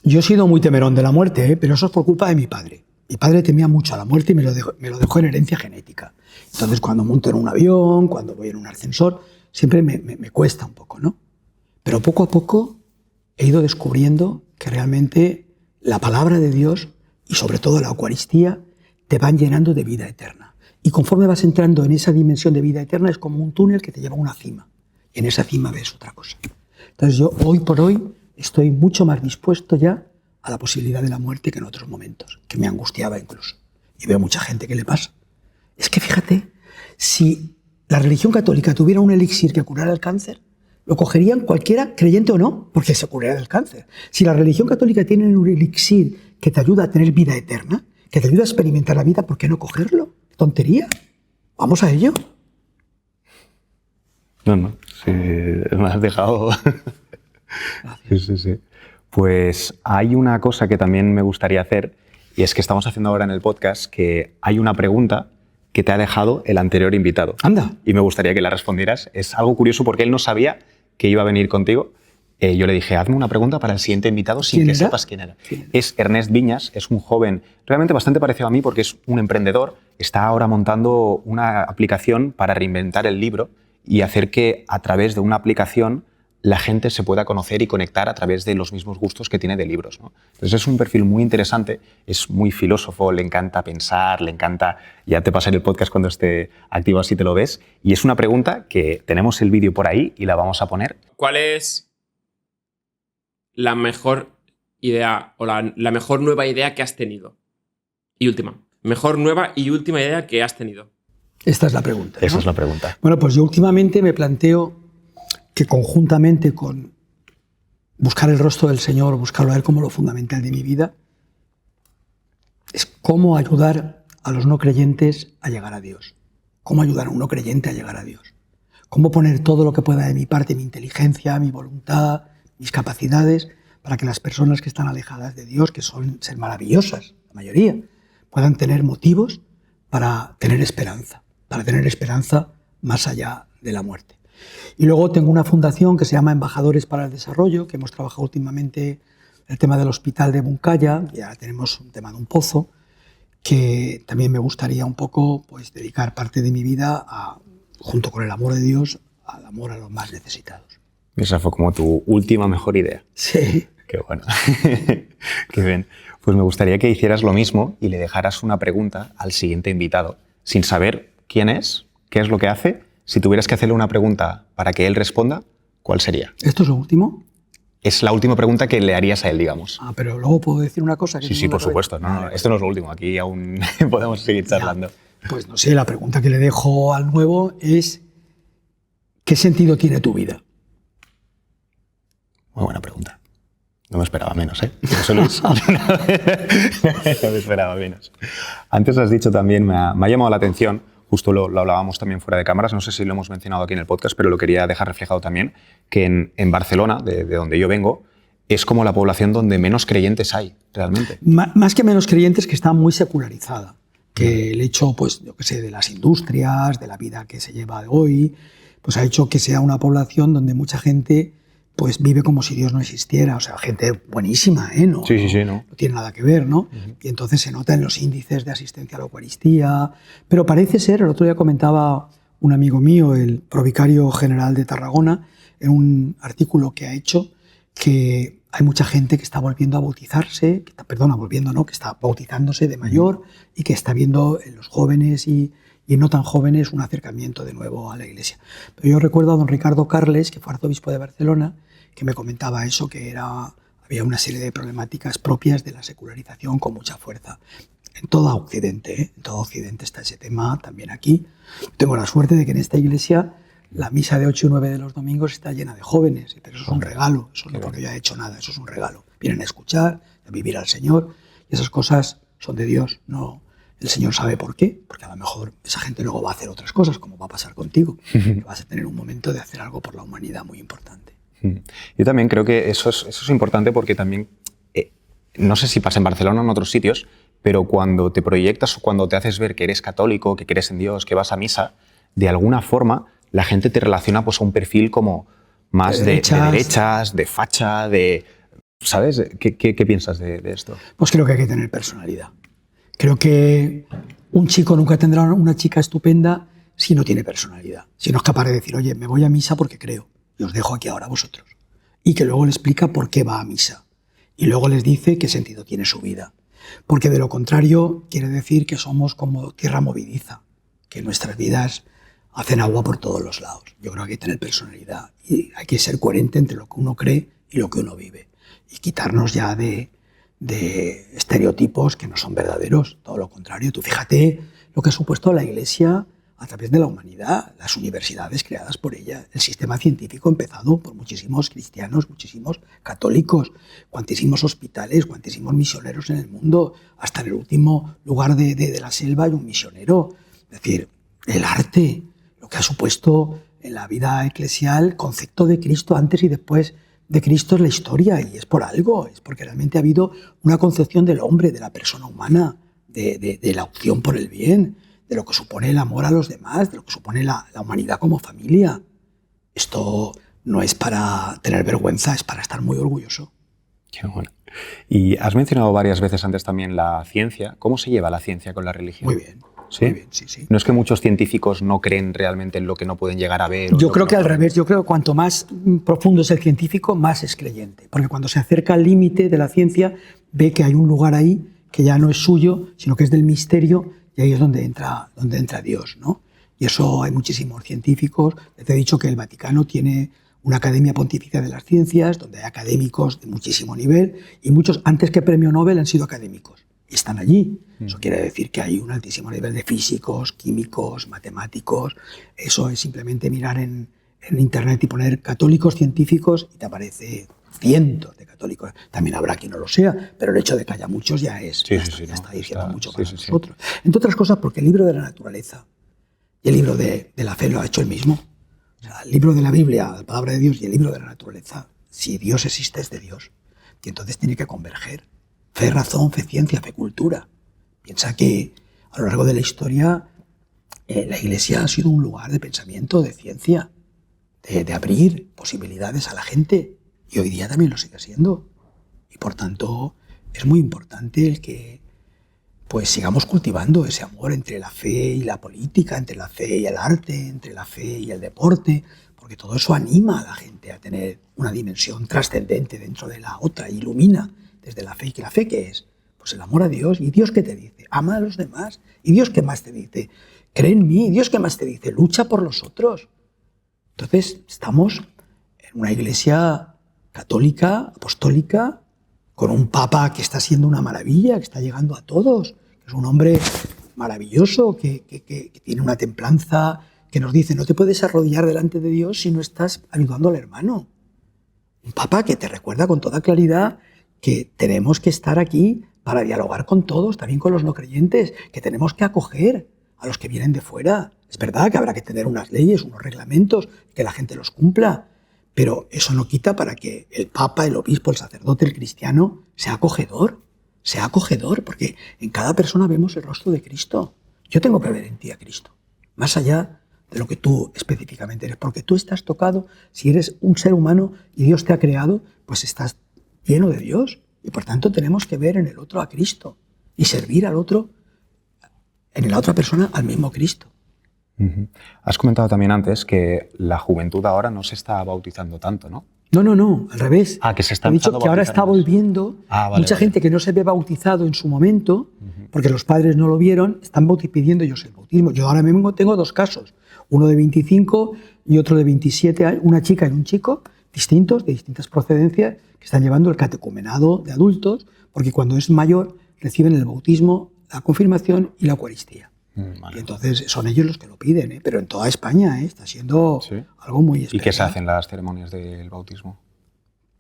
B: Yo he sido muy temerón de la muerte, pero eso es por culpa de mi padre. Mi padre temía mucho a la muerte y me lo dejó en herencia genética. Entonces, cuando monto en un avión, cuando voy en un ascensor, siempre me cuesta un poco, ¿no? Pero poco a poco he ido descubriendo que realmente la palabra de Dios y sobre todo la Eucaristía te van llenando de vida eterna. Y conforme vas entrando en esa dimensión de vida eterna es como un túnel que te lleva a una cima. Y en esa cima ves otra cosa. Entonces yo hoy por hoy estoy mucho más dispuesto ya a la posibilidad de la muerte que en otros momentos, que me angustiaba incluso. Y veo mucha gente que le pasa. Es que fíjate, si la religión católica tuviera un elixir que curara el cáncer, lo cogerían cualquiera, creyente o no, porque se curaría del cáncer. Si la religión católica tiene un elixir que te ayuda a tener vida eterna, que te ayuda a experimentar la vida, ¿por qué no cogerlo? ¡Qué tontería! Vamos a ello.
A: No, sí, me has dejado. Sí. Pues hay una cosa que también me gustaría hacer, y es que estamos haciendo ahora en el podcast que hay una pregunta que te ha dejado el anterior invitado.
B: Anda.
A: Y me gustaría que la respondieras. Es algo curioso porque él no sabía que iba a venir contigo. Yo le dije, hazme una pregunta para el siguiente invitado sin que sepas quién era. Es Ernest Viñas, es un joven realmente bastante parecido a mí porque es un emprendedor. Está ahora montando una aplicación para reinventar el libro y hacer que a través de una aplicación la gente se pueda conocer y conectar a través de los mismos gustos que tiene de libros, ¿no? Entonces es un perfil muy interesante, es muy filósofo, le encanta pensar, le encanta... Ya te pasaré el podcast cuando esté activo así te lo ves. Y es una pregunta que tenemos el vídeo por ahí y la vamos a poner.
D: ¿Cuál es la mejor idea o la mejor nueva idea que has tenido? Y última. Mejor nueva y última idea que has tenido.
B: Esta es la pregunta, ¿no?
A: Esa es la pregunta.
B: Bueno, pues yo últimamente me planteo que conjuntamente con buscar el rostro del Señor, buscarlo a Él como lo fundamental de mi vida, es cómo ayudar a los no creyentes a llegar a Dios. Cómo ayudar a un no creyente a llegar a Dios. Cómo poner todo lo que pueda de mi parte, mi inteligencia, mi voluntad, mis capacidades, para que las personas que están alejadas de Dios, que suelen ser maravillosas, la mayoría, puedan tener motivos para tener esperanza más allá de la muerte. Y luego tengo una fundación que se llama Embajadores para el Desarrollo, que hemos trabajado últimamente el tema del hospital de Buncaya, y ahora tenemos un tema de un pozo, que también me gustaría un poco pues, dedicar parte de mi vida, junto con el amor de Dios, al amor a los más necesitados.
A: Esa fue como tu última mejor idea.
B: Sí.
A: Qué bueno. Qué bien. Pues me gustaría que hicieras lo mismo y le dejaras una pregunta al siguiente invitado, sin saber quién es, qué es lo que hace. Si tuvieras que hacerle una pregunta para que él responda, ¿cuál sería?
B: ¿Esto es lo último?
A: Es la última pregunta que le harías a él, digamos.
B: Pero luego puedo decir una cosa.
A: Sí, por supuesto. No, esto no es lo último. Aquí aún podemos seguir charlando.
B: Ya. Pues no sé, la pregunta que le dejo al nuevo es ¿qué sentido tiene tu vida?
A: Muy buena pregunta. No me esperaba menos, ¿eh? José Luis. No me esperaba menos. Antes has dicho también, me ha llamado la atención, justo lo hablábamos también fuera de cámaras, no sé si lo hemos mencionado aquí en el podcast, pero lo quería dejar reflejado también, que en Barcelona, de donde yo vengo, es como la población donde menos creyentes hay, realmente.
B: Más que menos creyentes, que está muy secularizada. Que el hecho, pues, yo qué sé, de las industrias, de la vida que se lleva hoy, pues ha hecho que sea una población donde mucha gente pues vive como si Dios no existiera. O sea, gente buenísima, ¿eh? No,
A: Sí, no.
B: no tiene nada que ver, ¿no? Y entonces se nota en los índices de asistencia a la Eucaristía. Pero parece ser, el otro día comentaba un amigo mío, el provicario general de Tarragona, en un artículo que ha hecho, que hay mucha gente que está volviendo a bautizarse, que está bautizándose de mayor y que está viendo en los jóvenes y no tan jóvenes un acercamiento de nuevo a la Iglesia. Pero yo recuerdo a don Ricardo Carles, que fue arzobispo de Barcelona, que me comentaba eso, que había una serie de problemáticas propias de la secularización con mucha fuerza. En todo Occidente, ¿eh? En todo Occidente está ese tema, también aquí. Tengo la suerte de que en esta iglesia la misa de 8 y 9 de los domingos está llena de jóvenes, pero eso es un regalo, eso no es porque yo haya hecho nada, eso es un regalo. Vienen a escuchar, a vivir al Señor, y esas cosas son de Dios, no. El Señor sabe por qué, porque a lo mejor esa gente luego va a hacer otras cosas, como va a pasar contigo, que vas a tener un momento de hacer algo por la humanidad muy importante.
A: Yo también creo que eso es importante porque también, no sé si pasa en Barcelona o en otros sitios, pero cuando te proyectas o cuando te haces ver que eres católico, que crees en Dios, que vas a misa, de alguna forma la gente te relaciona pues, a un perfil como más de derechas, de facha, de... ¿Sabes? ¿Qué piensas de esto?
B: Pues creo que hay que tener personalidad. Creo que un chico nunca tendrá una chica estupenda si no tiene personalidad, si no es capaz de decir, oye, me voy a misa porque creo, y os dejo aquí ahora a vosotros. Y que luego le explica por qué va a misa. Y luego les dice qué sentido tiene su vida. Porque de lo contrario quiere decir que somos como tierra movediza, que nuestras vidas hacen agua por todos los lados. Yo creo que hay que tener personalidad y hay que ser coherente entre lo que uno cree y lo que uno vive. Y quitarnos ya de estereotipos que no son verdaderos, todo lo contrario. Tú fíjate lo que ha supuesto la Iglesia a través de la humanidad, las universidades creadas por ella, el sistema científico empezado por muchísimos cristianos, muchísimos católicos, cuantísimos hospitales, cuantísimos misioneros en el mundo, hasta en el último lugar de la selva hay un misionero. Es decir, el arte, lo que ha supuesto en la vida eclesial, concepto de Cristo antes y después de Cristo es la historia, y es por algo, es porque realmente ha habido una concepción del hombre, de la persona humana, de la opción por el bien, de lo que supone el amor a los demás, de lo que supone la humanidad como familia. Esto no es para tener vergüenza, es para estar muy orgulloso.
A: Qué bueno. Y has mencionado varias veces antes también la ciencia. ¿Cómo se lleva la ciencia con la religión?
B: Muy bien.
A: ¿Sí?
B: Muy bien, sí, sí.
A: ¿No es que muchos científicos no creen realmente en lo que no pueden llegar a ver?
B: Yo creo que al revés. Yo creo que cuanto más profundo es el científico, más es creyente. Porque cuando se acerca al límite de la ciencia, ve que hay un lugar ahí que ya no es suyo, sino que es del misterio, y ahí es donde entra Dios, ¿no? Y eso hay muchísimos científicos. Les he dicho que el Vaticano tiene una Academia Pontificia de las Ciencias, donde hay académicos de muchísimo nivel, y muchos, antes que premio Nobel, han sido académicos. Y están allí. Eso quiere decir que hay un altísimo nivel de físicos, químicos, matemáticos. Eso es simplemente mirar en internet y poner católicos científicos y te aparece cientos de católicos. También habrá quien no lo sea, pero el hecho de que haya muchos ya está diciendo mucho para nosotros. Entre otras cosas porque el libro de la naturaleza y el libro de la fe lo ha hecho él mismo. O sea, el libro de la Biblia, la palabra de Dios, y el libro de la naturaleza, si Dios existe, es de Dios. Y entonces tiene que converger. Fe, razón, fe, ciencia, fe, cultura. Piensa que a lo largo de la historia la Iglesia ha sido un lugar de pensamiento, de ciencia, de abrir posibilidades a la gente, y hoy día también lo sigue siendo. Y por tanto es muy importante el que pues sigamos cultivando ese amor entre la fe y la política, entre la fe y el arte, entre la fe y el deporte, porque todo eso anima a la gente a tener una dimensión trascendente dentro de la otra, ilumina desde la fe. ¿Y que la fe qué es? Pues el amor a Dios. ¿Y Dios qué te dice? Ama a los demás. ¿Y Dios qué más te dice? Cree en mí. ¿Y Dios qué más te dice? Lucha por los otros. Entonces estamos en una iglesia católica, apostólica, con un papa que está siendo una maravilla, que está llegando a todos, que es un hombre maravilloso, que tiene una templanza, que nos dice, no te puedes arrodillar delante de Dios si no estás ayudando al hermano. Un papa que te recuerda con toda claridad que tenemos que estar aquí para dialogar con todos, también con los no creyentes, que tenemos que acoger a los que vienen de fuera. Es verdad que habrá que tener unas leyes, unos reglamentos, que la gente los cumpla, pero eso no quita para que el papa, el obispo, el sacerdote, el cristiano sea acogedor, porque en cada persona vemos el rostro de Cristo. Yo tengo que ver en ti a Cristo, más allá de lo que tú específicamente eres, porque tú estás tocado, si eres un ser humano y Dios te ha creado, pues estás lleno de Dios y por tanto tenemos que ver en el otro a Cristo y servir al otro, en la otra persona, al mismo Cristo.
A: Has comentado también antes que la juventud ahora no se está bautizando tanto, ¿no?
B: No, al revés.
A: Que se está
B: He dicho
A: empezando a
B: que ahora
A: bautizar
B: está
A: más.
B: volviendo. Mucha gente que no se ve bautizado en su momento, porque los padres no lo vieron, están pidiendo ellos el bautismo. Yo ahora mismo tengo 2 casos, uno de 25 y otro de 27 años, una chica y un chico, distintos, de distintas procedencias, que están llevando el catecumenado de adultos, porque cuando es mayor reciben el bautismo, la confirmación y la Eucaristía.
A: Vale.
B: Y entonces son ellos los que lo piden, pero en toda España está siendo algo muy especial.
A: ¿Y qué se hacen las ceremonias del bautismo?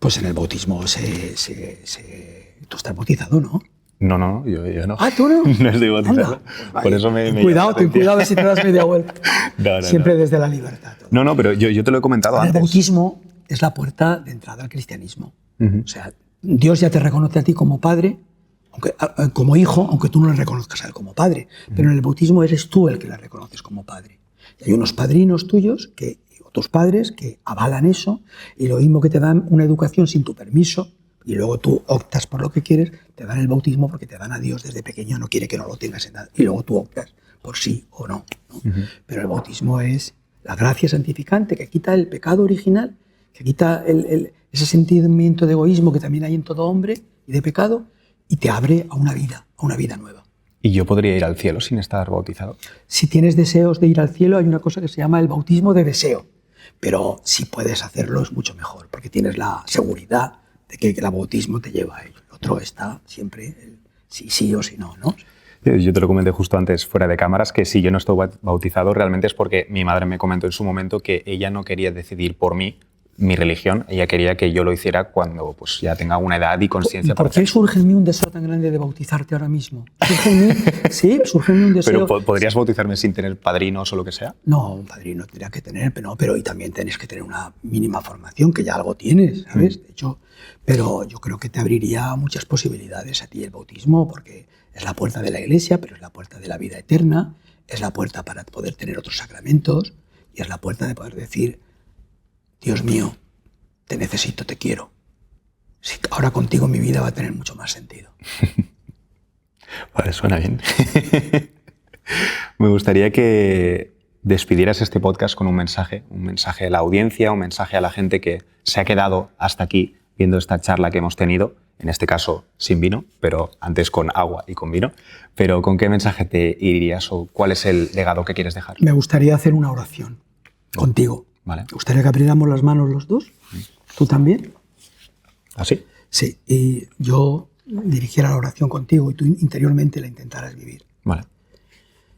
B: Pues en el bautismo tú estás bautizado, ¿no?
A: No, yo no.
B: Ah, ¿tú no?
A: No estoy bautizado.
B: Vale.
A: Por eso me
B: ten cuidado si te das media vuelta.
A: No.
B: Siempre desde la libertad.
A: No, pero yo te lo he comentado
B: El
A: antes.
B: bautismo es la puerta de entrada al cristianismo. O sea, Dios ya te reconoce a ti como padre, como hijo, aunque tú no le reconozcas a él como padre. Pero en el bautismo eres tú el que le reconoces como padre. Y hay unos padrinos tuyos, o tus padres, que avalan eso, y lo mismo que te dan una educación sin tu permiso, y luego tú optas por lo que quieres, te dan el bautismo porque te dan a Dios desde pequeño, no quiere que no lo tengas en edad, y luego tú optas por sí o no. Pero el bautismo es la gracia santificante que quita el pecado original, que quita ese sentimiento de egoísmo que también hay en todo hombre y de pecado, y te abre a una vida nueva.
A: ¿Y yo podría ir al cielo sin estar bautizado? Si
B: tienes deseos de ir al cielo, hay una cosa que se llama el bautismo de deseo. Pero si puedes hacerlo es mucho mejor, porque tienes la seguridad de que el bautismo te lleva a ello. El otro está siempre el sí o sí no, ¿no?
A: Yo te lo comenté justo antes, fuera de cámaras, que si yo no estoy bautizado realmente es porque mi madre me comentó en su momento que ella no quería decidir por mí mi religión, ella quería que yo lo hiciera cuando pues, ya tenga una edad y conciencia.
B: ¿Por qué surge en mí un deseo tan grande de bautizarte ahora mismo? Surge en mí un deseo...
A: ¿Pero podrías bautizarme sin tener padrinos o lo que sea?
B: No, un padrino tendría que tener, pero y también tienes que tener una mínima formación, que ya algo tienes, ¿sabes? De hecho, pero yo creo que te abriría muchas posibilidades a ti el bautismo, porque es la puerta de la iglesia, pero es la puerta de la vida eterna, es la puerta para poder tener otros sacramentos y es la puerta de poder decir: Dios mío, te necesito, te quiero. Sí, ahora contigo mi vida va a tener mucho más sentido.
A: Vale, suena bien. Me gustaría que despidieras este podcast con un mensaje a la audiencia, un mensaje a la gente que se ha quedado hasta aquí viendo esta charla que hemos tenido, en este caso sin vino, pero antes con agua y con vino. Pero ¿con qué mensaje te irías o cuál es el legado que quieres dejar?
B: Me gustaría hacer una oración contigo.
A: Vale.
B: ¿Te gustaría que abriéramos las manos los dos? ¿Tú también?
A: ¿Así?
B: Sí, y yo dirigiera la oración contigo y tú interiormente la intentaras vivir.
A: Vale.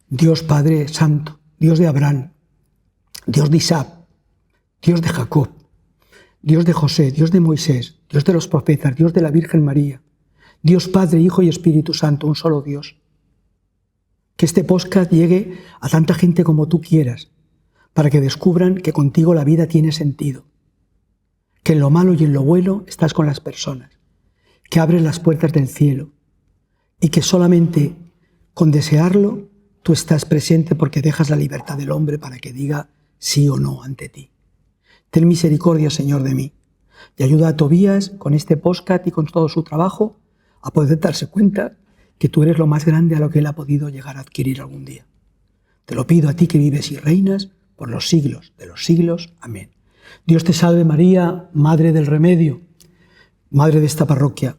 B: Dios Padre Santo, Dios de Abraham, Dios de Isaac, Dios de Jacob, Dios de José, Dios de Moisés, Dios de los profetas, Dios de la Virgen María, Dios Padre, Hijo y Espíritu Santo, un solo Dios. Que este podcast llegue a tanta gente como tú quieras, para que descubran que contigo la vida tiene sentido, que en lo malo y en lo bueno estás con las personas, que abres las puertas del cielo y que solamente con desearlo tú estás presente porque dejas la libertad del hombre para que diga sí o no ante ti. Ten misericordia, Señor, de mí, y ayuda a Tobías con este podcast y con todo su trabajo a poder darse cuenta que tú eres lo más grande a lo que él ha podido llegar a adquirir algún día. Te lo pido a ti que vives y reinas por los siglos de los siglos. Amén. Dios te salve María, Madre del Remedio, Madre de esta parroquia.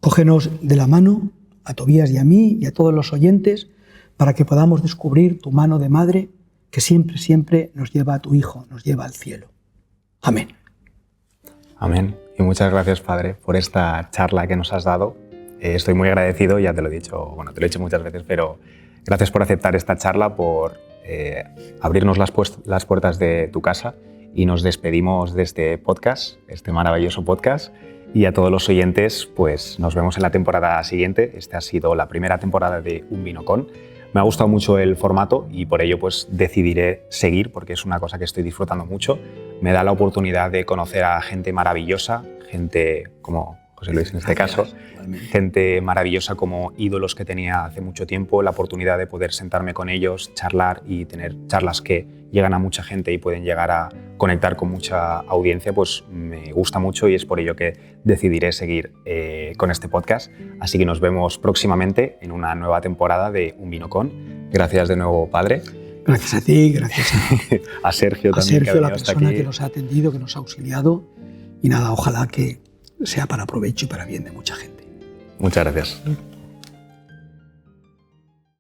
B: Cógenos de la mano a Tobías y a mí y a todos los oyentes para que podamos descubrir tu mano de madre que siempre, siempre nos lleva a tu Hijo, nos lleva al cielo. Amén.
A: Amén. Y muchas gracias, Padre, por esta charla que nos has dado. Estoy muy agradecido, ya te lo he dicho, bueno, te lo he dicho muchas veces, pero gracias por aceptar esta charla, por abrirnos las puertas de tu casa, y nos despedimos de este podcast, este maravilloso podcast, y a todos los oyentes, pues nos vemos en la temporada siguiente. Esta ha sido la primera temporada de Un Vino Con. Me ha gustado mucho el formato y por ello pues decidiré seguir, porque es una cosa que estoy disfrutando mucho. Me da la oportunidad de conocer a gente maravillosa, gente como José Luis, en este caso. Gente maravillosa como ídolos que tenía hace mucho tiempo, la oportunidad de poder sentarme con ellos, charlar y tener charlas que llegan a mucha gente y pueden llegar a conectar con mucha audiencia, pues me gusta mucho y es por ello que decidiré seguir con este podcast. Así que nos vemos próximamente en una nueva temporada de Un Vino Con. Gracias de nuevo, padre.
B: Gracias a ti, gracias
A: a Sergio también.
B: A Sergio, la persona que nos ha atendido, que nos ha auxiliado. Y nada, ojalá que sea para provecho y para bien de mucha gente.
A: Muchas gracias.